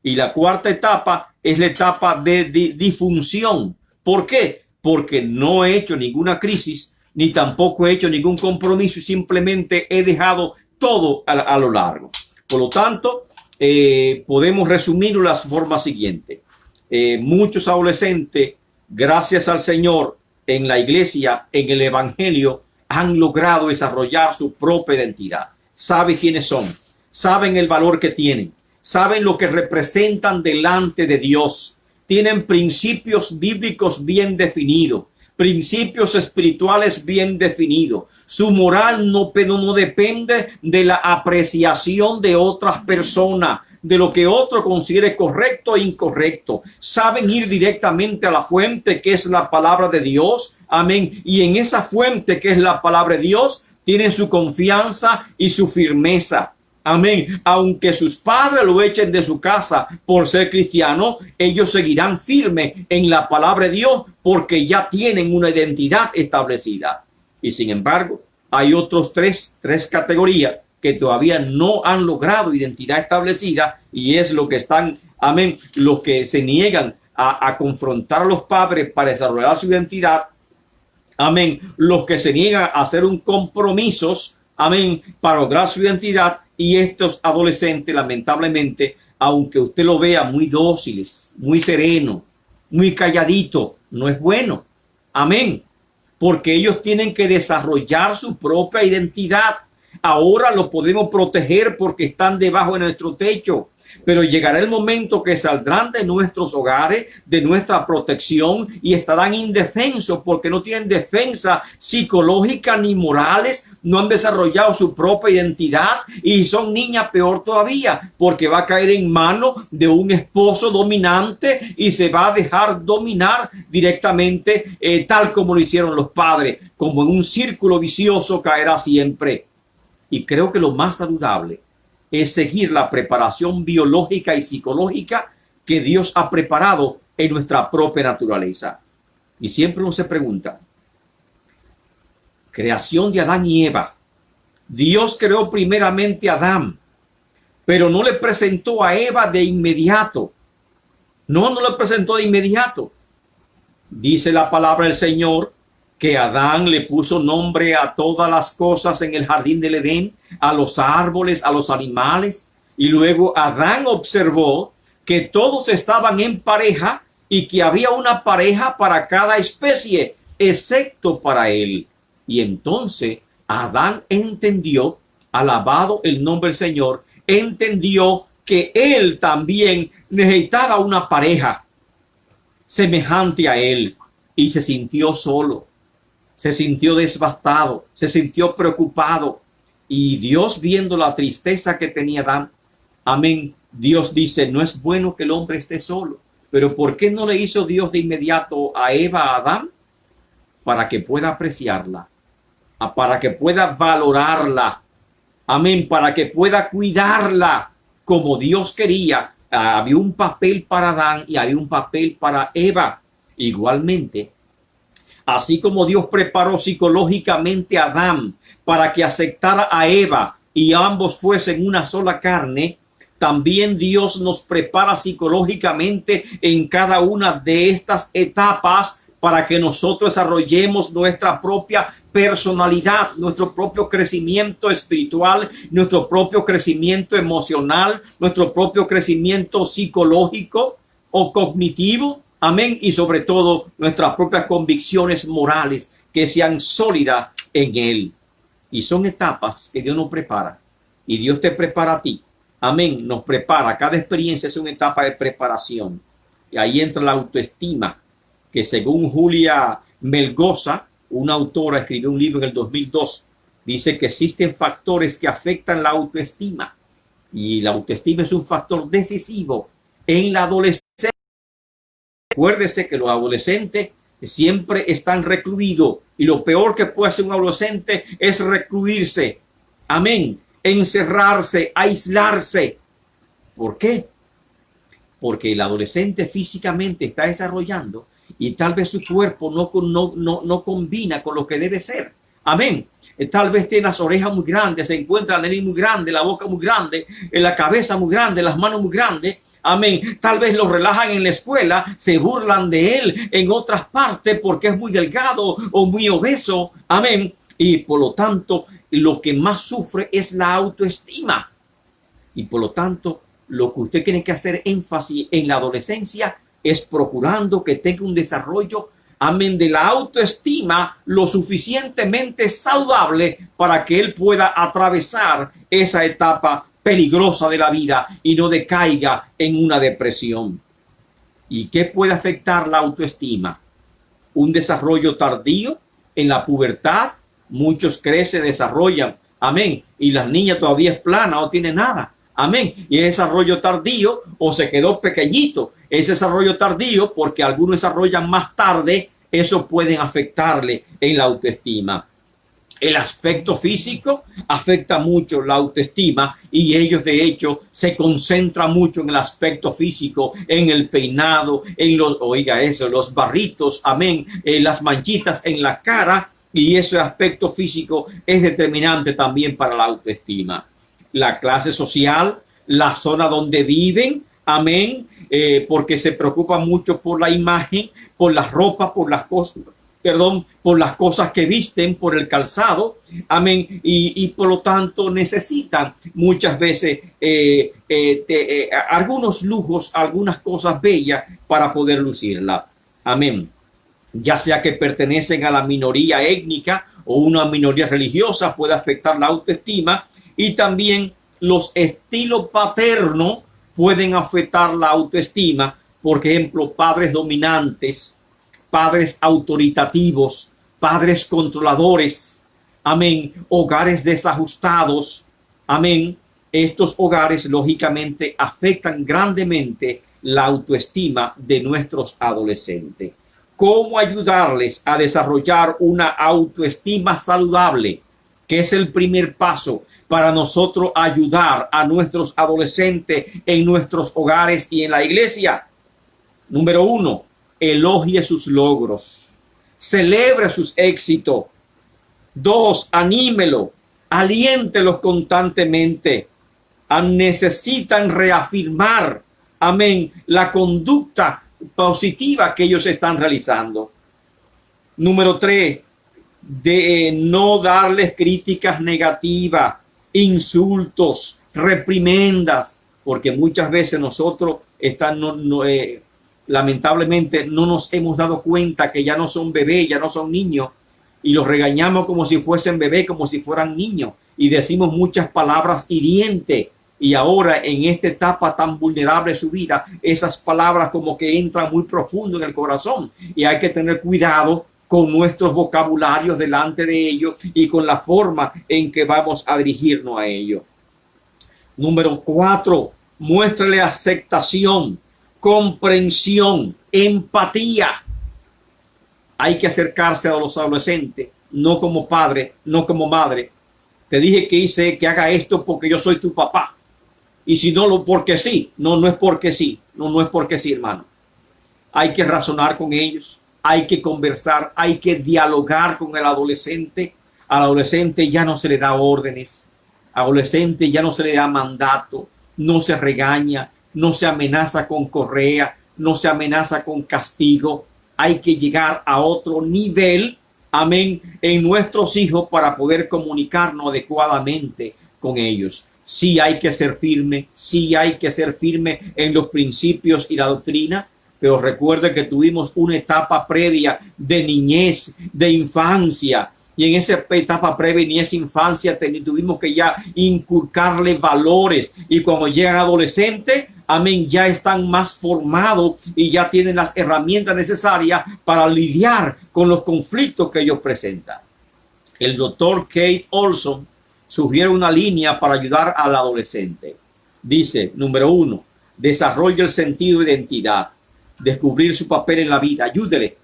Y la cuarta etapa es la etapa de disfunción. ¿Por qué? Porque no he hecho ninguna crisis, ni tampoco he hecho ningún compromiso y simplemente he dejado todo a lo largo. Por lo tanto, podemos resumirlo de la forma siguiente. Muchos adolescentes, gracias al Señor, en la iglesia, en el evangelio, han logrado desarrollar su propia identidad. Saben quiénes son, saben el valor que tienen, saben lo que representan delante de Dios, tienen principios bíblicos bien definidos, principios espirituales bien definidos. Su moral no depende de la apreciación de otras personas, de lo que otro considere correcto e incorrecto. Saben ir directamente a la fuente, que es la palabra de Dios. Amén. Y en esa fuente, que es la palabra de Dios, tienen su confianza y su firmeza. Amén. Aunque sus padres lo echen de su casa por ser cristiano, ellos seguirán firmes en la palabra de Dios porque ya tienen una identidad establecida. Y sin embargo, hay otros tres categorías que todavía no han logrado identidad establecida, y es lo que están, amén, los que se niegan a confrontar a los padres para desarrollar su identidad. Amén. Los que se niegan a hacer un compromiso, amén, para lograr su identidad. Y estos adolescentes, lamentablemente, aunque usted lo vea muy dóciles, muy sereno, muy calladito, no es bueno. Amén. Porque ellos tienen que desarrollar su propia identidad. Ahora los podemos proteger porque están debajo de nuestro techo. Pero llegará el momento que saldrán de nuestros hogares, de nuestra protección, y estarán indefensos porque no tienen defensa psicológica ni morales, no han desarrollado su propia identidad, y son niñas peor todavía, porque va a caer en manos de un esposo dominante y se va a dejar dominar directamente, tal como lo hicieron los padres. Como en un círculo vicioso caerá siempre. Y creo que lo más saludable es seguir la preparación biológica y psicológica que Dios ha preparado en nuestra propia naturaleza. Y siempre uno se pregunta, creación de Adán y Eva. Dios creó primeramente a Adán, pero no le presentó a Eva de inmediato. No le presentó de inmediato. Dice la palabra del Señor que Adán le puso nombre a todas las cosas en el jardín del Edén, a los árboles, a los animales. Y luego Adán observó que todos estaban en pareja y que había una pareja para cada especie, excepto para él. Y entonces Adán entendió, alabado el nombre del Señor, entendió que él también necesitaba una pareja semejante a él, y se sintió solo. Se sintió devastado, se sintió preocupado. Y Dios, viendo la tristeza que tenía Adán, amén, Dios dice, no es bueno que el hombre esté solo. Pero ¿por qué no le hizo Dios de inmediato a Eva, a Adán? Para que pueda apreciarla, para que pueda valorarla, amén, para que pueda cuidarla como Dios quería. Había un papel para Adán y había un papel para Eva. Igualmente, así como Dios preparó psicológicamente a Adán para que aceptara a Eva y ambos fuesen una sola carne, también Dios nos prepara psicológicamente en cada una de estas etapas para que nosotros desarrollemos nuestra propia personalidad, nuestro propio crecimiento espiritual, nuestro propio crecimiento emocional, nuestro propio crecimiento psicológico o cognitivo. Amén. Y sobre todo nuestras propias convicciones morales que sean sólidas en Él. Y son etapas que Dios nos prepara. Y Dios te prepara a ti. Amén. Nos prepara. Cada experiencia es una etapa de preparación. Y ahí entra la autoestima, que según Julia Melgoza, una autora, escribió un libro en el 2002. Dice que existen factores que afectan la autoestima. Y la autoestima es un factor decisivo en la adolescencia. Acuérdese que los adolescentes siempre están recluidos, y lo peor que puede hacer un adolescente es recluirse. Amén. Encerrarse, aislarse. ¿Por qué? Porque el adolescente físicamente está desarrollando y tal vez su cuerpo no combina con lo que debe ser. Amén. Tal vez tiene las orejas muy grandes, se encuentra la nariz muy grande, la boca muy grande, la cabeza muy grande, las manos muy grandes. Amén. Tal vez lo relajan en la escuela, se burlan de él en otras partes porque es muy delgado o muy obeso. Amén. Y por lo tanto, lo que más sufre es la autoestima. Y por lo tanto, lo que usted tiene que hacer énfasis en la adolescencia es procurando que tenga un desarrollo, amén, de la autoestima lo suficientemente saludable para que él pueda atravesar esa etapa peligrosa de la vida y no decaiga en una depresión. ¿Y qué puede afectar la autoestima? un desarrollo tardío en la pubertad. Muchos crecen, desarrollan, amén, y las niñas todavía es plana, no tiene nada, amén, y es desarrollo tardío o se quedó pequeñito. Ese desarrollo tardío, porque algunos desarrollan más tarde, eso puede afectarle en la autoestima. El aspecto físico afecta mucho la autoestima y ellos de hecho se concentran mucho en el aspecto físico, en el peinado, en los, oiga eso, los barritos, amén, las manchitas en la cara, y ese aspecto físico es determinante también para la autoestima. La clase social, la zona donde viven, amén, porque se preocupa mucho por la imagen, por las ropas, por las cosas, por las cosas que visten, por el calzado, amén, y por lo tanto necesitan muchas veces algunos lujos, algunas cosas bellas para poder lucirla, amén, ya sea que pertenecen a la minoría étnica o una minoría religiosa, puede afectar la autoestima, y también los estilos paternos pueden afectar la autoestima. Por ejemplo, padres dominantes, padres autoritativos, padres controladores, amén, hogares desajustados, amén. Estos hogares lógicamente afectan grandemente la autoestima de nuestros adolescentes. ¿Cómo ayudarles a desarrollar una autoestima saludable? Que es el primer paso para nosotros ayudar a nuestros adolescentes en nuestros hogares y en la iglesia. Número 1, elogie sus logros, celebre sus éxitos. 2, anímelo, aliéntelos constantemente. Necesitan reafirmar, amén, la conducta positiva que ellos están realizando. Número 3, de no darles críticas negativas, insultos, reprimendas, porque muchas veces nosotros lamentablemente no nos hemos dado cuenta que ya no son bebés, ya no son niños, y los regañamos como si fuesen bebés, como si fueran niños, y decimos muchas palabras hirientes. Y ahora en esta etapa tan vulnerable de su vida, esas palabras como que entran muy profundo en el corazón, y hay que tener cuidado con nuestros vocabularios delante de ellos y con la forma en que vamos a dirigirnos a ellos. Número 4, muéstrale aceptación, comprensión, empatía. Hay que acercarse a los adolescentes, no como padre, no como madre. Te dije que haga esto porque yo soy tu papá. Y si no, porque sí. No es porque sí. No es porque sí, hermano. Hay que razonar con ellos. Hay que conversar. Hay que dialogar con el adolescente. Al adolescente ya no se le da órdenes. Al adolescente ya no se le da mandato. No se regaña. No se amenaza con correa. No se amenaza con castigo. Hay que llegar a otro nivel, amén, en nuestros hijos para poder comunicarnos adecuadamente con ellos. Sí hay que ser firme, sí hay que ser firme en los principios y la doctrina, pero recuerde que tuvimos una etapa previa de niñez, de infancia, y en esa etapa previa de niñez, infancia, tuvimos que ya inculcarle valores, y cuando llegan adolescentes, amén, ya están más formados y ya tienen las herramientas necesarias para lidiar con los conflictos que ellos presentan. El doctor Kate Olson sugiere una línea para ayudar al adolescente. Dice, número 1, desarrolla el sentido de identidad, descubrir su papel en la vida. Ayúdele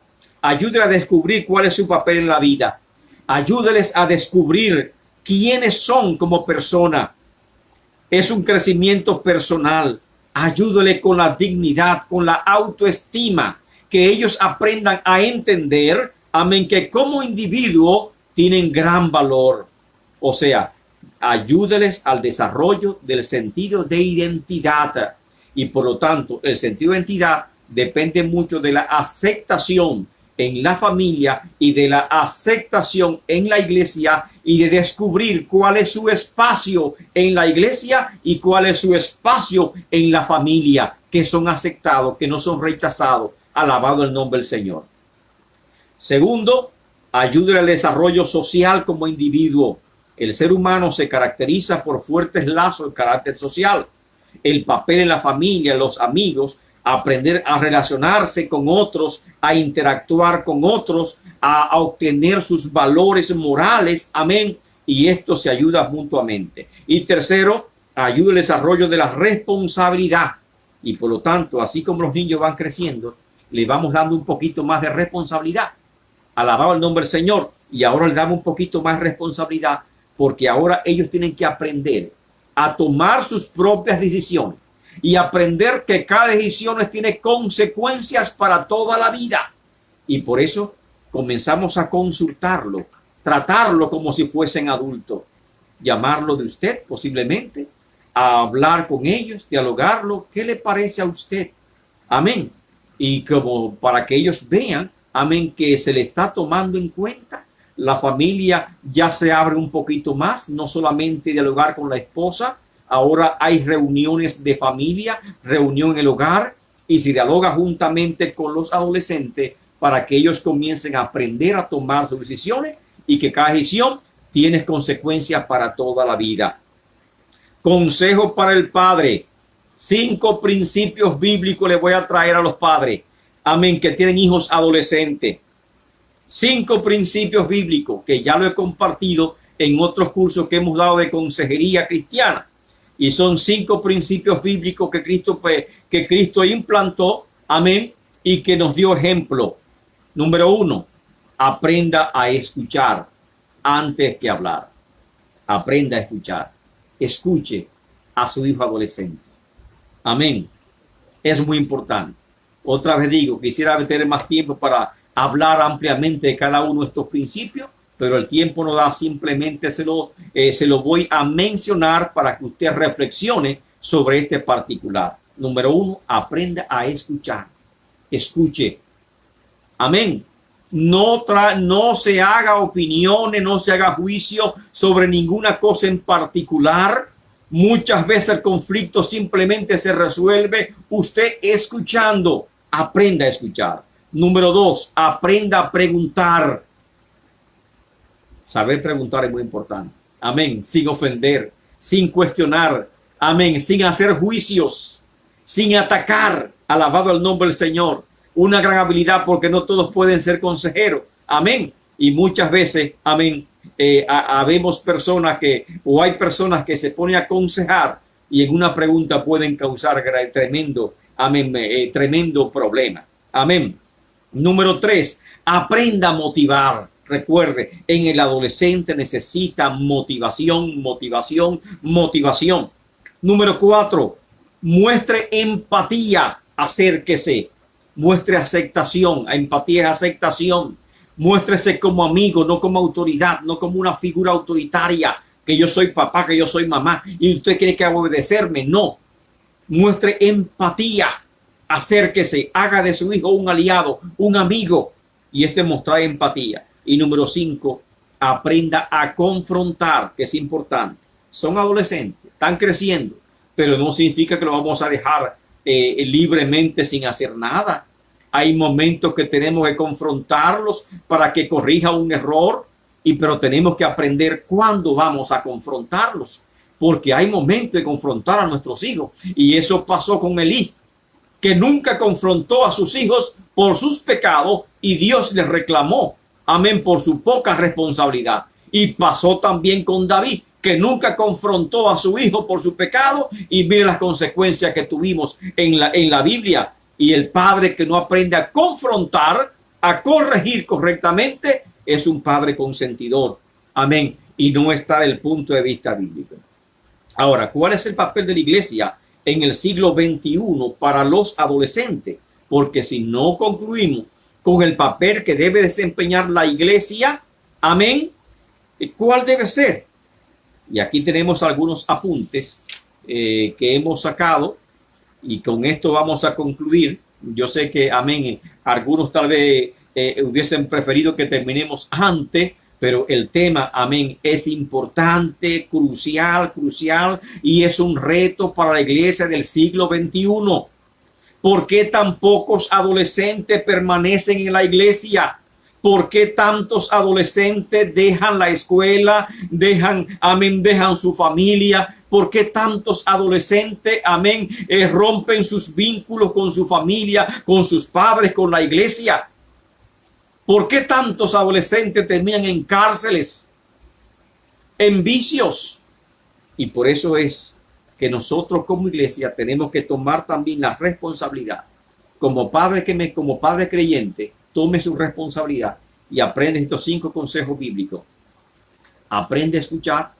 a descubrir cuál es su papel en la vida. Ayúdeles a descubrir quiénes son como persona. Es un crecimiento personal. Ayúdale con la dignidad, con la autoestima, que ellos aprendan a entender, amén, que como individuo tienen gran valor. O sea, ayúdeles al desarrollo del sentido de identidad. Y por lo tanto, el sentido de identidad depende mucho de la aceptación en la familia y de la aceptación en la iglesia, y de descubrir cuál es su espacio en la iglesia y cuál es su espacio en la familia, que son aceptados, que no son rechazados. Alabado el nombre del Señor. Segundo, ayuda al desarrollo social como individuo. El ser humano se caracteriza por fuertes lazos de carácter social. El papel en la familia, los amigos, aprender a relacionarse con otros, a interactuar con otros, a obtener sus valores morales. Amén. Y esto se ayuda mutuamente. Y tercero, ayuda el desarrollo de la responsabilidad. Y por lo tanto, así como los niños van creciendo, le vamos dando un poquito más de responsabilidad. Alabado el nombre del Señor. Y ahora le damos un poquito más responsabilidad, porque ahora ellos tienen que aprender a tomar sus propias decisiones y aprender que cada decisión tiene consecuencias para toda la vida. Y por eso comenzamos a consultarlo, tratarlo como si fuesen adultos, llamarlo de usted posiblemente, a hablar con ellos, dialogarlo. ¿Qué le parece a usted? Amén. Y como para que ellos vean, amén, que se le está tomando en cuenta. La familia ya se abre un poquito más, no solamente dialogar con la esposa. Ahora hay reuniones de familia, reunión en el hogar, y se dialoga juntamente con los adolescentes para que ellos comiencen a aprender a tomar sus decisiones y que cada decisión tiene consecuencias para toda la vida. Consejo para el padre. 5 principios bíblicos les voy a traer a los padres, amén, que tienen hijos adolescentes. 5 principios bíblicos que ya lo he compartido en otros cursos que hemos dado de consejería cristiana. Y son 5 principios bíblicos que Cristo implantó, amén, y que nos dio ejemplo. Número 1, aprenda a escuchar antes que hablar. Aprenda a escuchar. Escuche a su hijo adolescente. Amén. Es muy importante. Otra vez digo, quisiera tener más tiempo para hablar ampliamente de cada uno de estos principios, pero el tiempo no da. Simplemente se lo voy a mencionar para que usted reflexione sobre este particular. Número 1, aprenda a escuchar. Escuche. Amén. No se haga opiniones, no se haga juicio sobre ninguna cosa en particular. Muchas veces el conflicto simplemente se resuelve usted escuchando. Aprenda a escuchar. Número 2, aprenda a preguntar. Saber preguntar es muy importante. Amén. Sin ofender, sin cuestionar. Amén. Sin hacer juicios, sin atacar. Alabado el nombre del Señor. Una gran habilidad, porque no todos pueden ser consejeros. Amén. Y muchas veces, amén, habemos personas o hay personas que se ponen a aconsejar y en una pregunta pueden causar tremendo problema. Amén. Número 3, aprenda a motivar. Recuerde, en el adolescente necesita motivación, motivación, motivación. Número 4, muestre empatía, acérquese. Muestre aceptación. Empatía es aceptación. Muéstrese como amigo, no como autoridad, no como una figura autoritaria, que yo soy papá, que yo soy mamá y usted tiene que obedecerme. No. Muestre empatía. Acérquese, haga de su hijo un aliado, un amigo, y mostrar empatía. Y número 5, aprenda a confrontar, que es importante. Son adolescentes, están creciendo, pero no significa que lo vamos a dejar libremente sin hacer nada. Hay momentos que tenemos que confrontarlos para que corrija un error, pero tenemos que aprender cuándo vamos a confrontarlos, porque hay momentos de confrontar a nuestros hijos, y eso pasó con Elí, que nunca confrontó a sus hijos por sus pecados y Dios les reclamó, amén, por su poca responsabilidad. Y pasó también con David, que nunca confrontó a su hijo por su pecado, y mire las consecuencias que tuvimos en la Biblia. Y el padre que no aprende a confrontar, a corregir correctamente, es un padre consentidor, amén, y no está del punto de vista bíblico. Ahora, ¿cuál es el papel de la iglesia en el siglo XXI para los adolescentes? Porque si no concluimos con el papel que debe desempeñar la iglesia, amén, ¿cuál debe ser? Y aquí tenemos algunos apuntes que hemos sacado, y con esto vamos a concluir. Yo sé que, amén, algunos tal vez hubiesen preferido que terminemos antes, pero el tema, amén, es importante, crucial, y es un reto para la iglesia del siglo XXI. ¿Por qué tan pocos adolescentes permanecen en la iglesia? ¿Por qué tantos adolescentes dejan la escuela, dejan su familia, ¿Por qué tantos adolescentes, amén, rompen sus vínculos con su familia, con sus padres, con la iglesia? ¿Por qué tantos adolescentes terminan en cárceles, en vicios? Y por eso es que nosotros como iglesia tenemos que tomar también la responsabilidad. Como padre creyente, tome su responsabilidad y aprende estos 5 consejos bíblicos. Aprende a escuchar,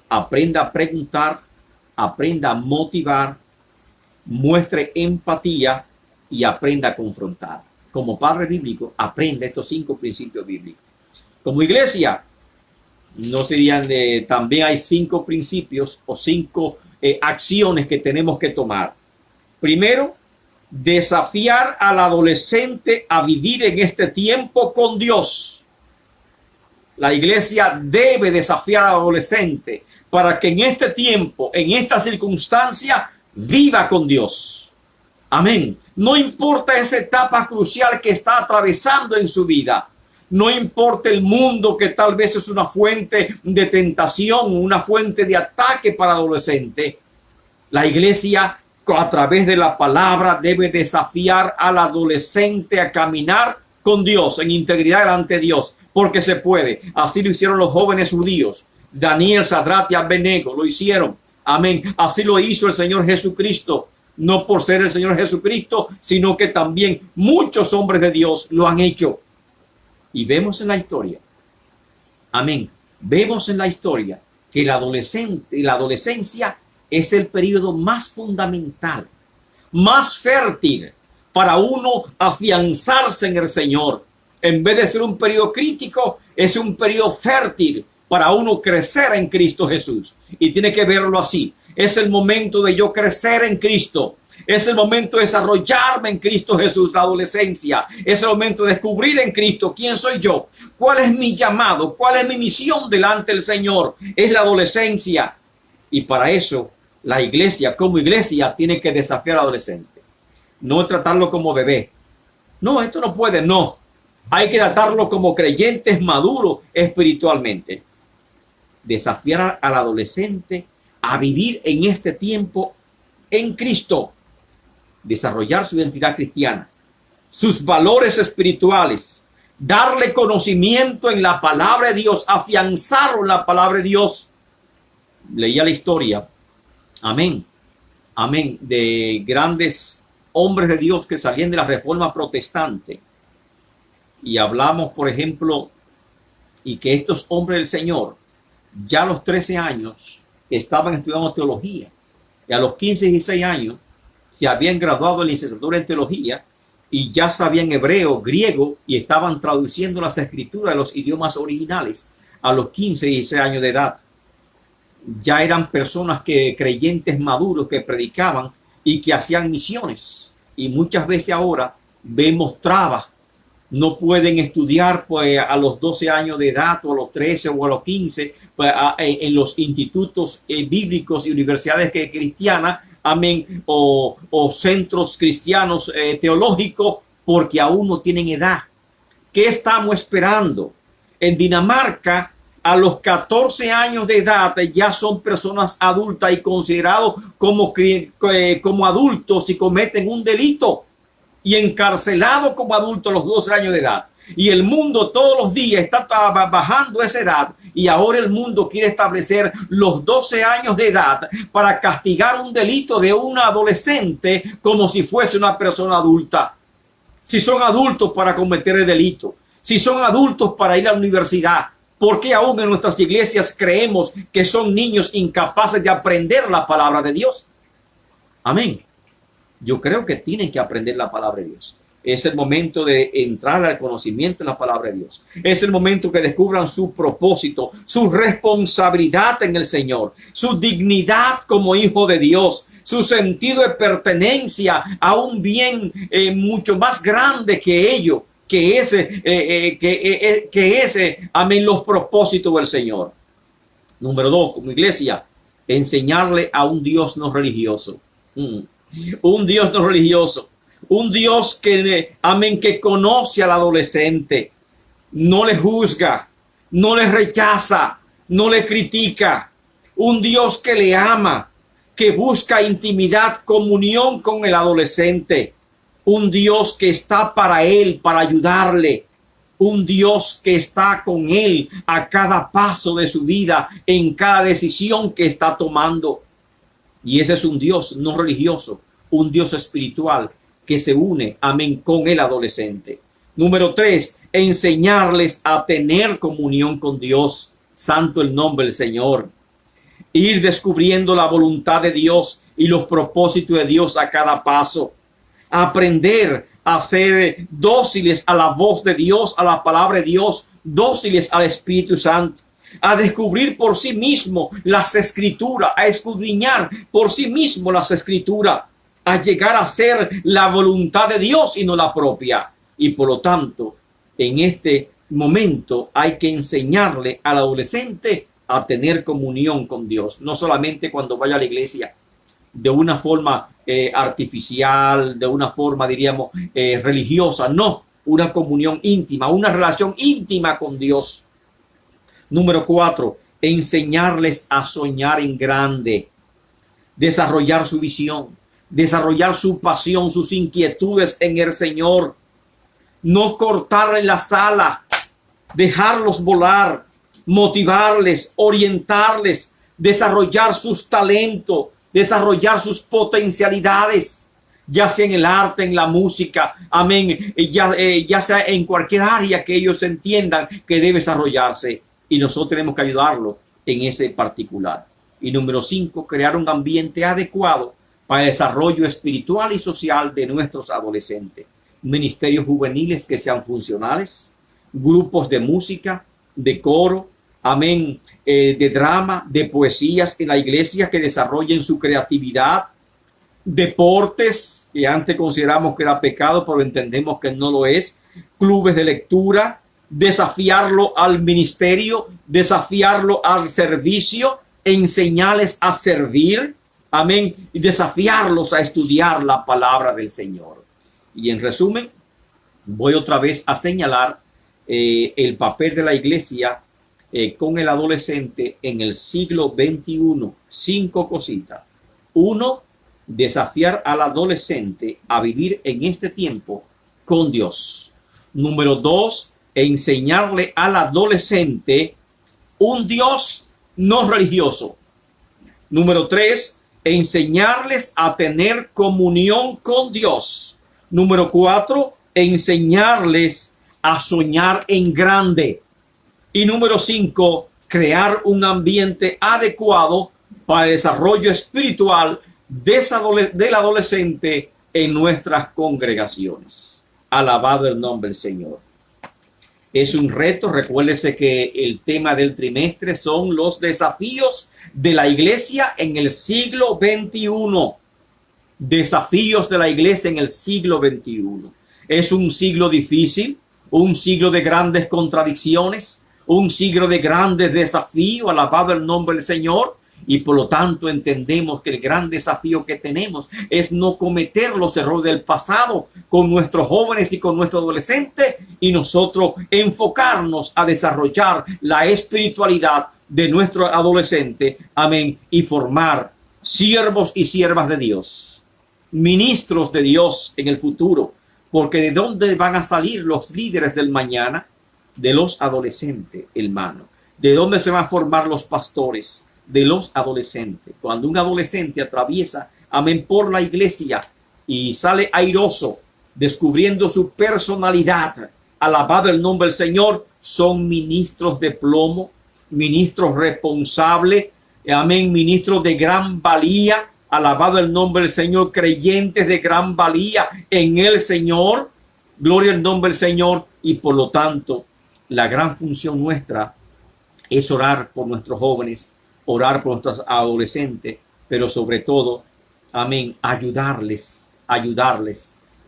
aprenda a preguntar, aprenda a motivar, muestre empatía y aprenda a confrontar. Como padre bíblico, aprenda estos 5 principios bíblicos. Como iglesia, no serían también hay 5 principios o 5 acciones que tenemos que tomar. Primero, desafiar al adolescente a vivir en este tiempo con Dios. La iglesia debe desafiar al adolescente para que en este tiempo, en esta circunstancia, viva con Dios. Amén. No importa esa etapa crucial que está atravesando en su vida. No importa el mundo que tal vez es una fuente de tentación, una fuente de ataque para adolescentes. La iglesia, a través de la palabra, debe desafiar al adolescente a caminar con Dios, en integridad delante de Dios, porque se puede. Así lo hicieron los jóvenes judíos. Daniel, Sadrach y Abednego lo hicieron. Amén. Así lo hizo el Señor Jesucristo. No por ser el Señor Jesucristo, sino que también muchos hombres de Dios lo han hecho. Y vemos en la historia, amén, vemos en la historia que la adolescencia es el periodo más fundamental, más fértil para uno afianzarse en el Señor. En vez de ser un periodo crítico, es un periodo fértil para uno crecer en Cristo Jesús. Y tiene que verlo así. Es el momento de yo crecer en Cristo. Es el momento de desarrollarme en Cristo Jesús, la adolescencia. Es el momento de descubrir en Cristo quién soy yo, cuál es mi llamado, cuál es mi misión delante del Señor. Es la adolescencia. Y para eso, la iglesia, como iglesia, tiene que desafiar al adolescente. No tratarlo como bebé. No, esto no puede, no. Hay que tratarlo como creyentes maduros espiritualmente. Desafiar al adolescente a vivir en este tiempo en Cristo. Desarrollar su identidad cristiana, sus valores espirituales, darle conocimiento en la palabra de Dios, afianzarlo en la palabra de Dios. Leía la historia, amén, amén, de grandes hombres de Dios que salían de la Reforma Protestante. Y hablamos, por ejemplo, y que estos hombres del Señor, ya a los 13 años, estaban estudiando teología. Y a los 15 y 16 años, se habían graduado en licenciatura en teología y ya sabían hebreo, griego y estaban traduciendo las escrituras de los idiomas originales a los 15 y 16 años de edad. Ya eran personas creyentes maduros que predicaban y que hacían misiones. Y muchas veces ahora vemos trabas. No pueden estudiar pues, a los 12 años de edad o a los 13 o a los 15 pues, en los institutos bíblicos y universidades cristianas, amén, o centros cristianos teológicos, porque aún no tienen edad. ¿Qué estamos esperando? En Dinamarca, a los 14 años de edad ya son personas adultas y considerados como adultos si cometen un delito y encarcelados como adultos a los 12 años de edad. Y el mundo todos los días está bajando esa edad y ahora el mundo quiere establecer los 12 años de edad para castigar un delito de un adolescente como si fuese una persona adulta. Si son adultos para cometer el delito, si son adultos para ir a la universidad, ¿por qué aún en nuestras iglesias creemos que son niños incapaces de aprender la palabra de Dios? Amén. Yo creo que tienen que aprender la palabra de Dios. Es el momento de entrar al conocimiento de la palabra de Dios. Es el momento que descubran su propósito, su responsabilidad en el Señor, su dignidad como hijo de Dios, su sentido de pertenencia a un bien mucho más grande que ello, que ese, amén, los propósitos del Señor. Número 2, como iglesia, enseñarle a un Dios no religioso. Un Dios no religioso. Un Dios que, amén, que conoce al adolescente, no le juzga, no le rechaza, no le critica. un Dios que le ama, que busca intimidad, comunión con el adolescente, un Dios que está para él, para ayudarle, un Dios que está con él a cada paso de su vida, en cada decisión que está tomando. Y ese es un Dios no religioso, un Dios espiritual que se une, amén, con el adolescente. Número 3, enseñarles a tener comunión con Dios. Santo el nombre del Señor. Ir descubriendo la voluntad de Dios y los propósitos de Dios a cada paso. Aprender a ser dóciles a la voz de Dios, a la palabra de Dios, dóciles al Espíritu Santo. A descubrir por sí mismo las escrituras, a escudriñar por sí mismo las escrituras, a llegar a ser la voluntad de Dios y no la propia. Y por lo tanto, en este momento hay que enseñarle al adolescente a tener comunión con Dios, no solamente cuando vaya a la iglesia, de una forma artificial, de una forma, diríamos, religiosa, no, una comunión íntima, una relación íntima con Dios. Número 4, enseñarles a soñar en grande, desarrollar su visión, desarrollar su pasión, sus inquietudes en el Señor, no cortarle las alas, dejarlos volar, motivarles, orientarles, desarrollar sus talentos, desarrollar sus potencialidades, ya sea en el arte, en la música, amén, ya sea en cualquier área que ellos entiendan que debe desarrollarse. Y nosotros tenemos que ayudarlo en ese particular. Y número 5, crear un ambiente adecuado para el desarrollo espiritual y social de nuestros adolescentes. Ministerios juveniles que sean funcionales, grupos de música, de coro, amén, de drama, de poesías en la iglesia que desarrollen su creatividad, deportes que antes consideramos que era pecado, pero entendemos que no lo es, clubes de lectura, desafiarlo al ministerio, desafiarlo al servicio, enseñarles a servir, amén, y desafiarlos a estudiar la palabra del Señor. Y en resumen, voy otra vez a señalar el papel de la iglesia con el adolescente en el siglo XXI. 5 cositas. 1, desafiar al adolescente a vivir en este tiempo con Dios. Número 2, enseñarle al adolescente un Dios no religioso. Número 3, enseñarles a tener comunión con Dios. Número 4, enseñarles a soñar en grande. Y número 5, crear un ambiente adecuado para el desarrollo espiritual del adolescente en nuestras congregaciones. Alabado el nombre del Señor. Es un reto. Recuérdese que el tema del trimestre son los desafíos de la iglesia en el siglo XXI. Desafíos de la iglesia en el siglo XXI. Es un siglo difícil, un siglo de grandes contradicciones, un siglo de grandes desafíos. Alabado el nombre del Señor. Y por lo tanto entendemos que el gran desafío que tenemos es no cometer los errores del pasado con nuestros jóvenes y con nuestros adolescentes, y nosotros enfocarnos a desarrollar la espiritualidad de nuestro adolescente, amén, y formar siervos y siervas de Dios, ministros de Dios en el futuro, porque ¿de dónde van a salir los líderes del mañana? De los adolescentes, hermano. ¿De dónde se van a formar los pastores? De los adolescentes. Cuando un adolescente atraviesa, amén, por la iglesia y sale airoso, descubriendo su personalidad, alabado el nombre del Señor, son ministros de plomo, ministros responsables, amén, ministros de gran valía, alabado el nombre del Señor, creyentes de gran valía en el Señor, gloria al nombre del Señor. Y por lo tanto, la gran función nuestra es orar por nuestros jóvenes, orar por nuestros adolescentes, pero sobre todo, amén, ayudarles,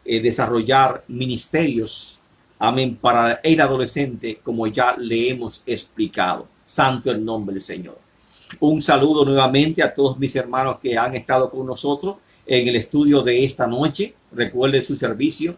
desarrollar ministerios, amén, para el adolescente, como ya le hemos explicado. Santo el nombre del Señor. Un saludo nuevamente a todos mis hermanos que han estado con nosotros en el estudio de esta noche. Recuerde su servicio,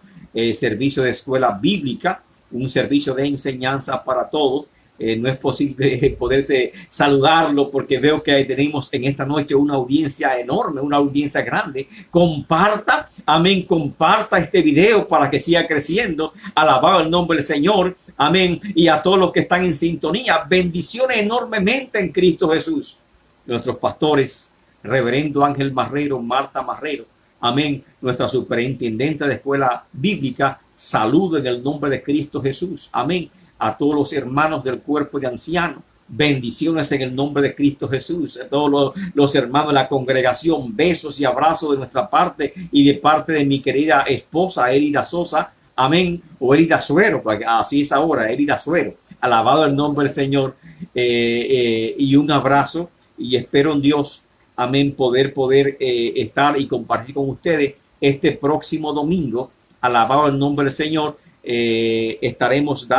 servicio de escuela bíblica, un servicio de enseñanza para todos. no es posible poderse saludarlo porque veo que tenemos en esta noche una audiencia enorme, una audiencia grande. Comparta, amén, comparta este video para que siga creciendo. Alabado el nombre del Señor, amén. Y a todos los que están en sintonía, bendiciones enormemente en Cristo Jesús. Nuestros pastores, reverendo Ángel Marrero, Marta Marrero, amén, nuestra superintendente de escuela bíblica, saludo en el nombre de Cristo Jesús, amén. A todos los hermanos del cuerpo de ancianos, bendiciones en el nombre de Cristo Jesús. A todos los hermanos de la congregación, besos y abrazos de nuestra parte y de parte de mi querida esposa Elida Sosa, amén, o Elida Suero, así es ahora, Elida Suero. Alabado el nombre del Señor, y un abrazo, y espero en Dios, amén, poder estar y compartir con ustedes este próximo domingo. Alabado el nombre del Señor. Estaremos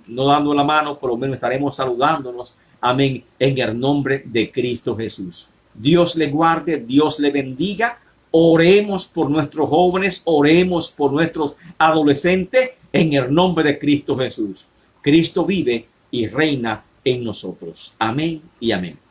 no dando la mano, por lo menos estaremos saludándonos, amén, en el nombre de Cristo Jesús. Dios le guarde, Dios le bendiga. Oremos por nuestros jóvenes, oremos por nuestros adolescentes en el nombre de Cristo Jesús. Cristo vive y reina en nosotros. Amén y amén.